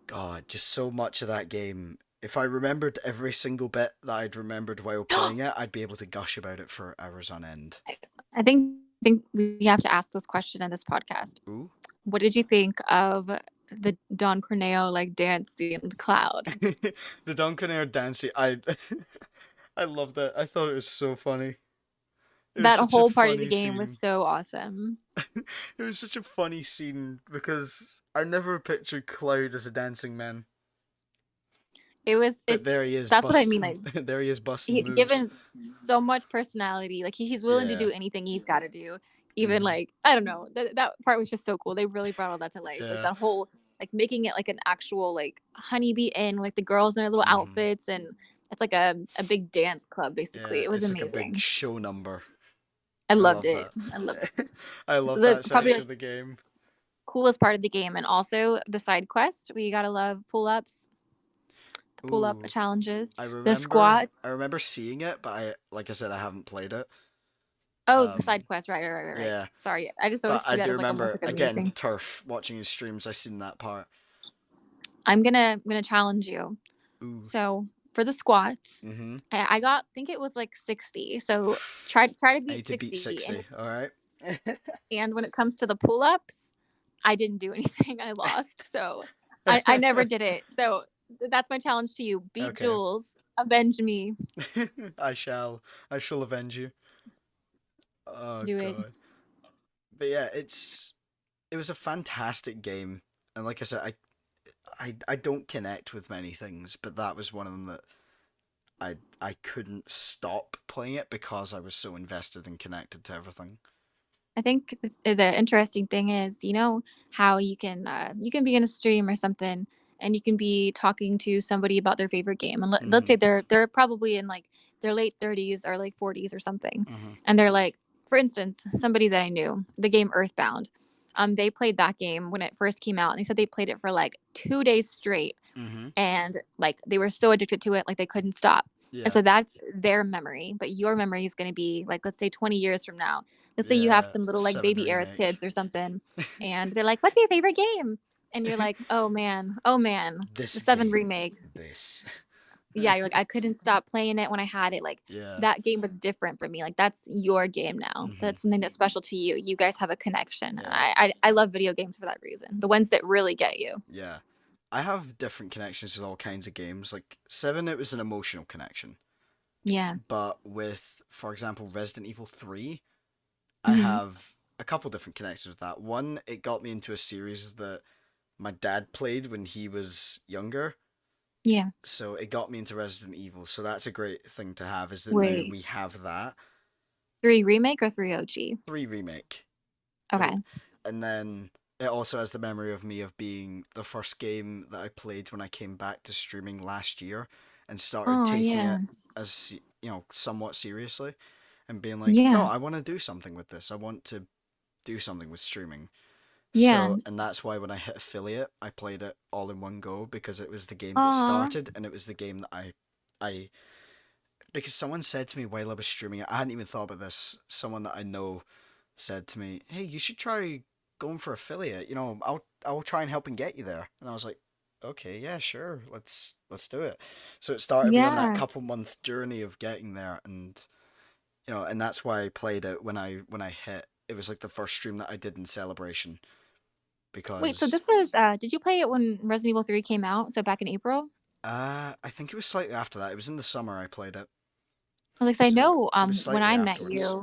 God, just so much of that game. If I remembered every single bit that I'd remembered while playing it, I'd be able to gush about it for hours on end. I think we have to ask this question in this podcast. Ooh. What did you think of the Don Corneo like dance scene in the cloud? The Duncan Air dancing, I loved it. I thought it was so funny. It was That such a whole part of the funny game was scene. so awesome. It was such a funny scene because I never pictured Cloud as a dancing man. But It's there he is, that's what I mean. Like there he is busting he moves. given so much personality. Like he's willing to Yeah. do anything he's got to do. Even Mm, like I don't know that part was just so cool. They really brought all that to life. Like yeah. that whole like making it like an actual like honeybee inn, like the girls in their little Hmm. outfits, and it's like a big dance club basically. Yeah. It was It's like a big amazing. show number. I I loved love it. that. I loved I love the that probably section like of the game. coolest part of the game, and also the side quest. We gotta love pull ups, the pull up Ooh, challenges, I the remember. I squats. remember seeing it, but like I said, I haven't played it. Oh, the Um, side quest. Right. yeah, Sorry, I just but always I see that do as like almost remember like a mini again thing. Turf watching his streams. I seen that part. I'm gonna challenge you. Ooh. So for the squats, Mhm. I got think it was like 60. So try to I beat need to beat 60. 60. All right. And when it comes to the pull ups, I didn't do anything. I lost. So I never did it. So that's my challenge to you. Beat Okay. Jules. Avenge me. I shall. I shall avenge you. Oh Do it. god. But yeah, it was a fantastic game, and like I said, I don't connect with many things, but that was one of them that I couldn't stop playing it because I was so invested and connected to everything. I think the interesting thing is, how you can be in a stream or something, and you can be talking to somebody about their favorite game, and let's Mhm. say they're probably in like their late 30s or like 40s or something, Mhm. and they're like, for instance, somebody that I knew, the game Earthbound, they played that game when it first came out, and they said they played it for like 2 days straight, Mhm. and like they were so addicted to it, like they couldn't stop. And Yeah. so that's their memory, but your memory is going to be like, let's say 20 years from now. Let's say you have Yeah. some little like 7 baby Aerith remake. kids or something, and they're like, "What's your favorite game?" And you're like, oh man, the This 7 game. remake." This. Yeah, you're like, I couldn't stop playing it when I had it. Like Yeah. that game was different for me. Like that's your game now. Mhm. That's something that's special to you. You guys have a connection, and Yeah. I love video games for that reason. The ones that really get you. Yeah. I have different connections with all kinds of games. Like 7 it was an emotional connection. Yeah. But with, for example, Resident Evil 3, I Hmm. have a couple different connections with that. One, it got me into a series that my dad played when he was younger. Yeah. So it got me into Resident Evil. So that's a great thing to have, is that now Wait, we have that. 3 remake or 3 OG? 3 remake. Okay. And then it also has the memory of me of being the first game that I played when I came back to streaming last year and started Oh taking yeah. it as, somewhat seriously and being like, no, Yeah. I want to do something with this. I want to do something with streaming. Yeah. So, and that's why when I hit affiliate, I played it all in one go because it was the game that Aw. started and it was the game that I, because someone said to me while I was streaming it, I hadn't even thought about this. Someone that I know said to me, "Hey, you should try going for affiliate. I'll try and help and get you there." And I was like, "Okay, yeah, sure. Let's do it." So it started me on that Yeah. couple-month journey of getting there, and and that's why I played it when I hit. It was like the first stream that I did in celebration Wait, so because this was did you play it when Resident Evil 3 came out? So back in April? I think it was slightly after that. It was in the summer I played it. Like I So know it was slightly afterwards.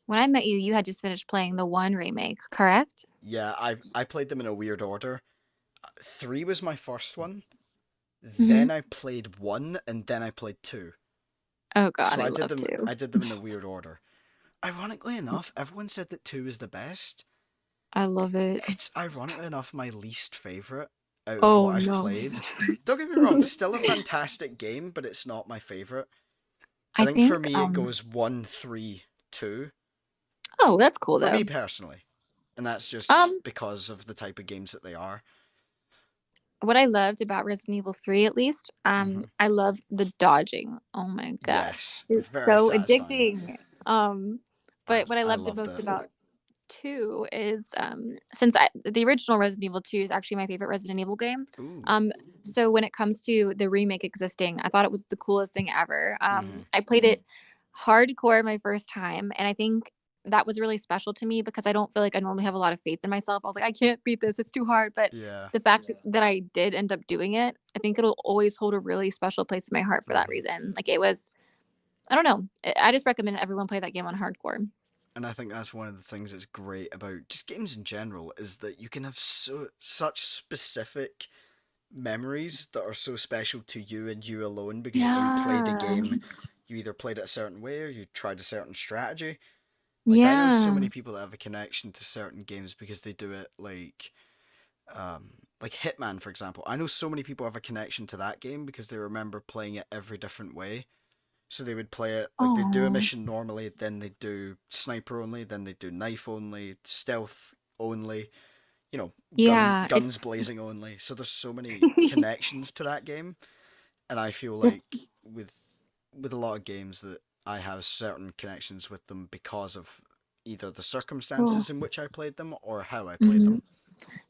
when I met you, you had just finished playing the one remake, correct? Yeah, I played them in a weird order. Three was my first one. Hmm. Then I played one, and then I played two. Oh God, So I love two. I did them in the weird order. Ironically enough, everyone said that two is the best. I love it. It's ironically enough my least favorite out of Oh what I've no. played. Don't get me wrong, it's still a fantastic game, but it's not my favorite. I I think for think me it goes one, three, two. oh, that's cool For me though. personally, and that's just Um because of the type of games that they are. what I loved about Resident Evil 3 at least, Hmm. I love the dodging. Oh my god. Yes, It's very so satisfying. addicting. But what I I loved the loved most it. about 2 is the original Resident Evil 2 is actually my favorite Resident Evil game. Ooh. Um so when it comes to the remake existing, I thought it was the coolest thing ever. Hmm. I played it hardcore my first time, and I think that was really special to me because I don't feel like I normally have a lot of faith in myself. I was like, I can't beat this, it's too hard. But Yeah. the fact that I did end up doing it, I think it'll always hold a really special place in my heart for that Hmm. reason. Like it was, I don't know. I just recommend everyone play that game on hardcore. And I think that's one of the things that's great about just games in general is that you can have such specific memories that are so special to you and you alone because you played a Yeah. game, you either played it a certain way or you tried a certain strategy. Like I know so Yeah. many people that have a connection to certain games because they do it like Hitman for example. I know so many people have a connection to that game because they remember playing it every different way. So they would play it like they'd do a Oh. mission normally, then they'd do sniper only, then they'd do knife only, stealth only, Yeah, guns it's blazing only. So there's so many connections to that game, and I feel the like with with a lot of games that I have certain connections with them because of either the oh. circumstances in which I played them or how I played Mhm. them.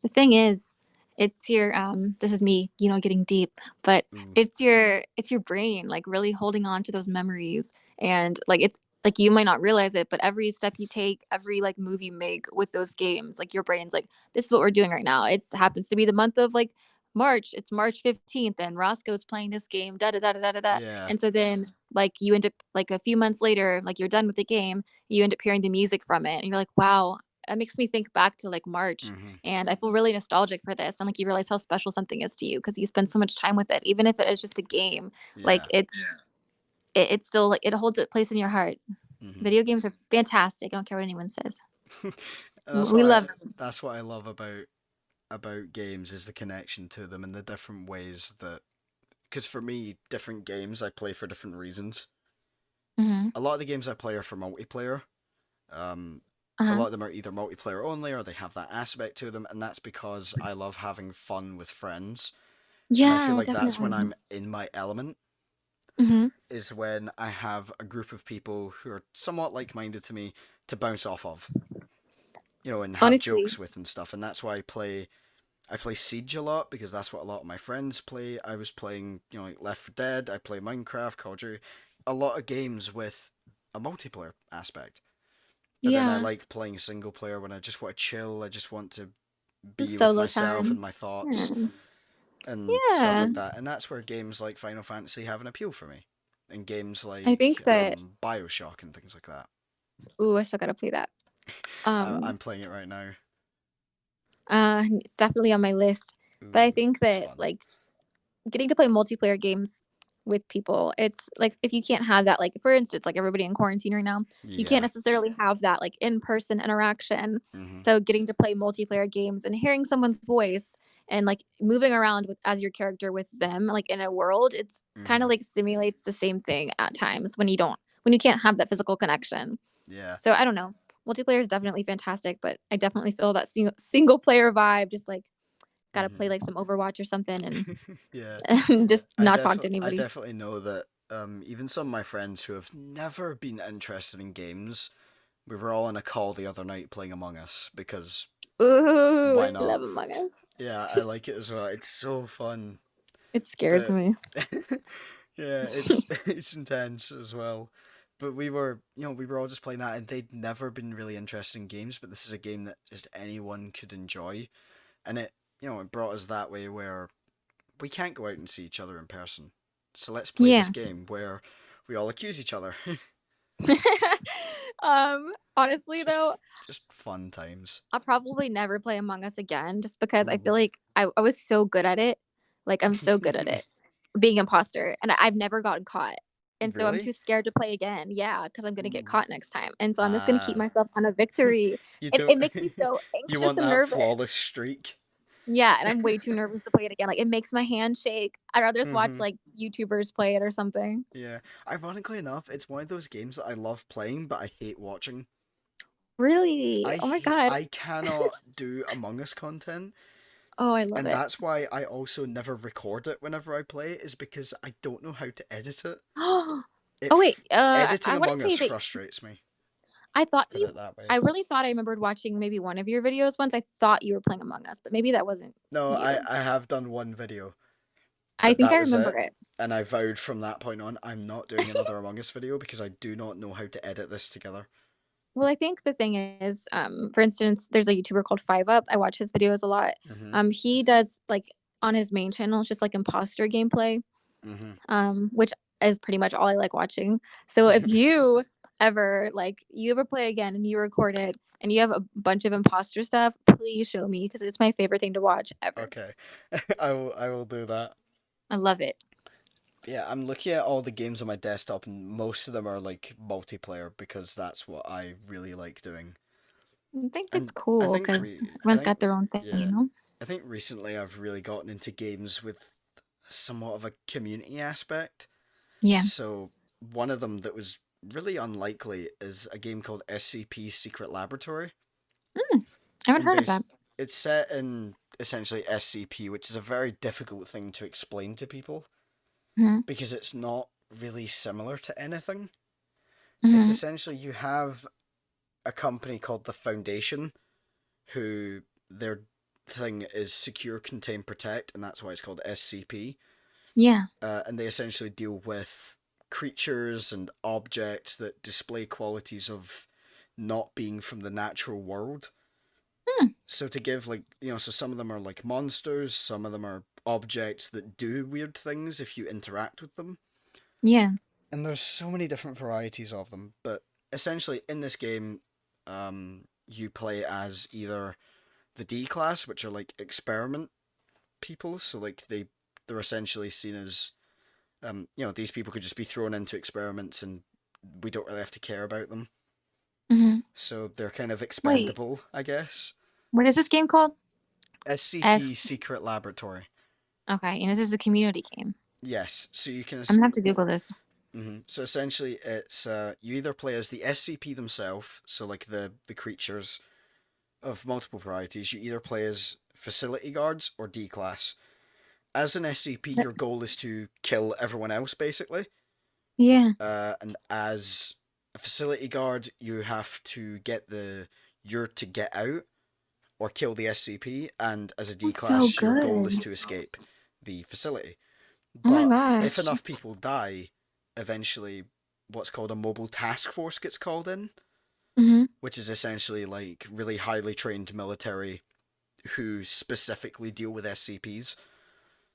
The thing is, it's your this is me, getting deep, but Ooh. it's your brain like really holding on to those memories, and like it's like you might not realize it, but every step you take, every like move you make with those games, like your brain's like, this is what we're doing right now. It's happens to be the month of like March. It's March 15th and Roscoe's playing this game, da da da da da da da. Yeah. And so then like you end up like a few months later, like you're done with the game, you end up hearing the music from it and you're like, wow, it makes me think back to like March, Mhm. and I feel really nostalgic for this. And like you realize how special something is to you because you spend so much time with it, even if it is just a game. Like Yeah. it's still like it holds a place in your heart. Mhm. Video games are fantastic. I don't care what anyone says. And We love them. that's what I love about games is the connection to them and the different ways that because for me different games I play for different reasons. Hmm. A lot of the games I play are for multiplayer. Um, a Uh-huh. lot of them are either multiplayer only or they have that aspect to them, and that's because I love having fun with friends. And I feel Yeah, like that's when definitely. I'm in my element, Hmm. is when I have a group of people who are somewhat like minded to me to bounce off of, and have Honestly, jokes with and stuff. And that's why I play Siege a lot because that's what a lot of my friends play. I was playing, like Left 4 Dead, I play Minecraft, Call of Duty, a lot of games with a multiplayer aspect. And then I yeah, like playing single player when I just want to chill, I just want to just be with solo myself and time. my thoughts Yeah. and stuff Yeah. like that. And that's where games like Final Fantasy have an appeal for me. And games I like think that. Bioshock and things like that. Ooh, I still gotta play that. Um, I'm playing it right now. it's definitely on my list. But I Ooh, think it's that fun. like getting to play multiplayer games with people, it's like if you can't have that, like for instance, like everybody in quarantine right now, you can't Yeah. necessarily have that like in-person interaction. Hmm. So getting to play multiplayer games and hearing someone's voice and like moving around with as your character with them like in a world, it's kind Hmm. of like simulates the same thing at times when you can't have that physical connection. Yeah. So I don't know. Multiplayer is definitely fantastic, but I definitely feel that single player vibe, just like gotta play Hmm. like some Overwatch or something and Yeah. just not talk to I anybody. definitely know that even some of my friends who have never been interested in games, we were all on a call the other night playing Among Us because Ooh, why I love not? Among Us. Yeah, I like it as well. It's so fun. It scares But me. yeah, it's intense as well. But we were all just playing that, and they'd never been really interested in games. But this is a game that just anyone could enjoy, and it brought us that way where we can't go out and see each other in person. So let's play this Yeah. game where we all accuse each other. Honestly just though, just fun times. I'll probably never play Among Us again just because I Ooh. feel like I was so good at it. Like I'm so good at it, being imposter, and I've never gotten caught. And so I'm Really? too scared to play again. Yeah, because I'm gonna get Ooh. caught next time. And so I'm just gonna keep myself on a victory. You And don't. it makes me so You anxious want and that nervous. flawless streak? Yeah, and I'm way too nervous to play it again. Like it makes my hand shake. I'd rather just watch Mhm. like YouTubers play it or something. Yeah. Ironically enough, it's one of those games that I love playing, but I hate watching. Really? Oh my god. I cannot do Among Us content, Oh, I love and it. that's why I also never record it whenever I play it, is because I don't know how to edit it. Oh It wait, editing I want to Among Us say that frustrates me. I thought Let's put you. it that way. I really thought I remembered watching maybe one of your videos once. I thought you were playing Among Us, but maybe that wasn't No, you. I have done one video, I but think that I was remember it. it. And I vowed from that point on, I'm not doing another Among Us video because I do not know how to edit this together. Well, I think the thing is, for instance, there's a YouTuber called 5up. I watch his videos a lot. Mm-hmm. He does like on his main channel, it's just like imposter gameplay, which is pretty much all I like watching. So if Mm-hmm. you ever play again and you record it and you have a bunch of imposter stuff, please show me because it's my favorite thing to watch ever. Okay. I will do that. I love it. Yeah, I'm looking at all the games on my desktop, and most of them are like multiplayer because that's what I really like doing. I think it's And cool because everyone's got their own thing, yeah, you know? I think recently I've really gotten into games with somewhat of a community aspect. Yeah. So one of them that was really unlikely is a game called SCP Secret Laboratory. I haven't And heard of that. it's set in essentially SCP, which is a very difficult thing to explain to people Mm-hmm. because it's not really similar to anything. It's Mm-hmm. essentially you have a company called the Foundation, who their thing is secure, contain, protect, and that's why it's called SCP. Yeah. And they essentially deal with creatures and objects that display qualities of not being from the natural world. So to give so some of them are like monsters, some of them are objects that do weird things if you interact with them. Yeah. And there's so many different varieties of them, but essentially in this game, you play as either the D class, which are like experiment people, so like they're essentially seen as these people could just be thrown into experiments and we don't really have to care about them. Mm-hmm. So they're kind of Wait, expendable, I guess. what is this game called? SCP Secret Laboratory. Okay, and this is a community game. Yes, so you can. I'm gonna have to Google this. So essentially, it's you either play as the SCP themselves, so like the creatures of multiple varieties. You either play as facility guards or D class. As an SCP, your goal is to kill everyone else, basically. Yeah. And as a facility guard, you have to get you're to get out or kill the SCP, and as a D class, So your goal is good. to escape the facility. Oh my But if gosh. enough people die, eventually what's called a mobile task force gets called in, Mm-hmm. which is essentially like really highly trained military who specifically deal with SCPs.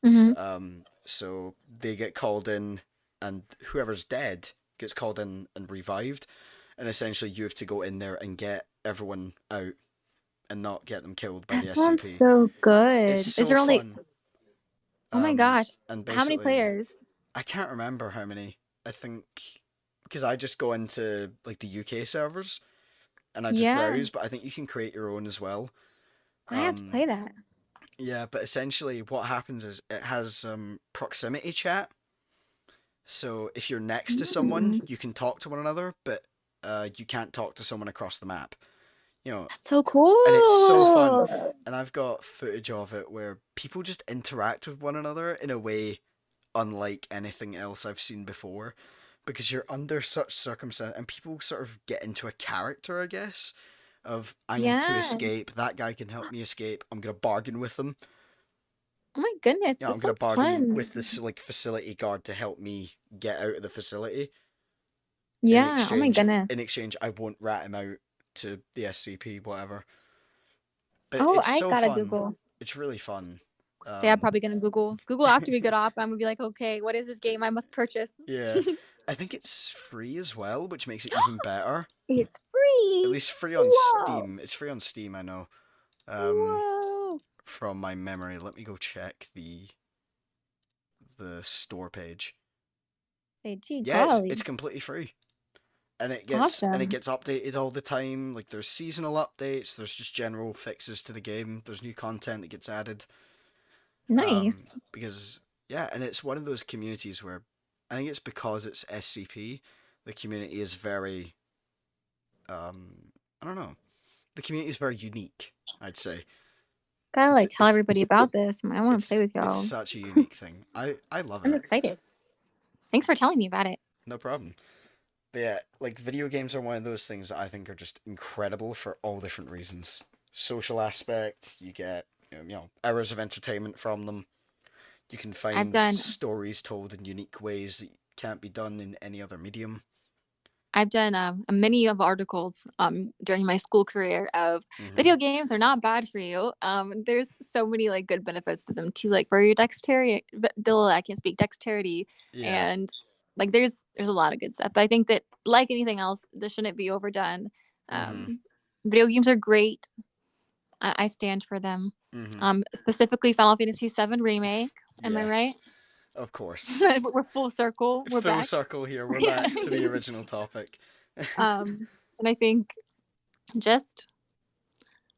Mm-hmm. So they get called in, and whoever's dead gets called in and revived, and essentially you have to go in there and get everyone out and not get them killed by That the sounds SCP. so good. It's Is so there only? fun. Oh my gosh. And How many basically, players? I can't remember how many. I think because I just go into like the UK servers and I just Yeah, browse, but I think you can create your own as well. I have to Um, play that. yeah, but essentially what happens is it has proximity chat. So if you're next to someone, Mm. you can talk to one another, but you can't talk to someone across the map. You know, That's so and it's so fun. cool. And I've got footage of it where people just interact with one another in a way unlike anything else I've seen before, because you're under such circumstance and people sort of get into a character, I guess, of I need to Yeah. escape, that guy can help me escape, I'm gonna bargain with them. Oh my goodness, I'm this gonna sounds bargain with fun. this like facility guard to help me get out of the facility. Yeah. Oh my goodness. In exchange I won't rat him out to the SCP, whatever. But Oh, it's I so gotta fun. Google. It's really fun. So yeah, I'm probably gonna Google after we get off. I'm gonna be like, okay, what is this game I must purchase? Yeah. I think it's free as well, which makes it even better. It's At free. least free on Whoa. Steam. It's free on Steam, I know. Um, Whoa. from my memory, let me go check the store page. Say, gee, Yeah, golly. it's completely free. And it Awesome. gets updated all the time. Like there's seasonal updates, there's just general fixes to the game, there's new content that gets added. Nice. Because yeah, and it's one of those communities where I think it's because it's SCP, the community is very I don't know. The community is very unique, I'd say. Gotta It's like tell it's everybody about this. I want to play with it's y'all. such a unique thing. I love I'm it. excited. Thanks for telling me about it. No problem. But yeah, like video games are one of those things that I think are just incredible for all different reasons. Social aspect, you get hours of entertainment from them. You can I've find done stories told in unique ways that can't be done in any other medium. I've done a many of articles during my school career of Mhm. video games are not bad for you. There's so many like good benefits to them too, like for your dexterity. Though I can't speak dexterity, Yeah. and like there's a lot of good stuff. But I think that like anything else, this shouldn't be overdone. Mhm. Um, Video games are great. I stand for them. Mhm. Specifically Final Fantasy VII Remake. Am I right? Yes. Of course. We're full circle. We're Full back. circle here. We're back to the original topic. And I think just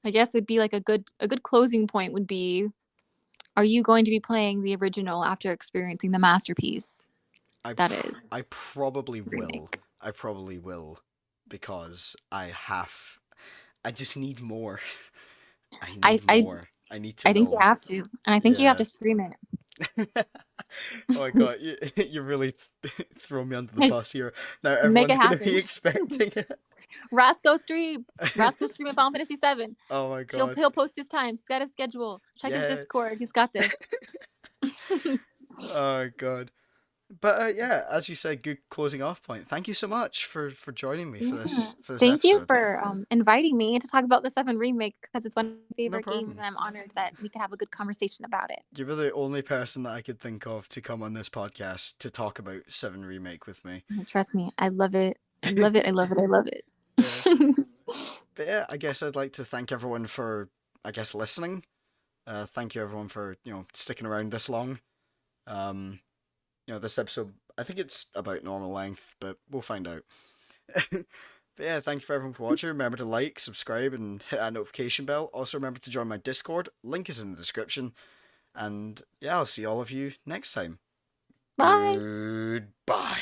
I guess would be like a good closing point would be, are you going to be playing the original after experiencing the masterpiece that is I probably will. Remake? I probably will because I just need more. I I need I more. I need to I think you know. have to, and I think you have Yeah. to stream it. Oh my god, you really throw me under the bus here. Now Make everyone's it gonna be happen. expecting it. Roscoe stream. Roscoe streaming Final Fantasy VII. Oh my He'll god. he'll post his times. He's got a schedule. Check his Yeah. Discord. He's got this. Oh god. But yeah, as you said, good closing off point. Thank you so much for joining me for Yeah. this Thank you episode. for inviting me to talk about the Seven remake because it's one of my No favorite games, problem. and I'm honored that we could have a good conversation about it. You were the only person that I could think of to come on this podcast to talk about Seven Remake with me. Trust me, I love it. I love it. I love it. I love Yeah. it. But yeah, I guess I'd like to thank everyone for, I guess, listening. Thank you everyone for, sticking around this long. This episode, I think it's about normal length, but we'll find out. But yeah, thank you for everyone for watching. Remember to like, subscribe, and hit that notification bell. Also, remember to join my Discord. Link is in the description. And yeah, I'll see all of you next time. Bye. Goodbye.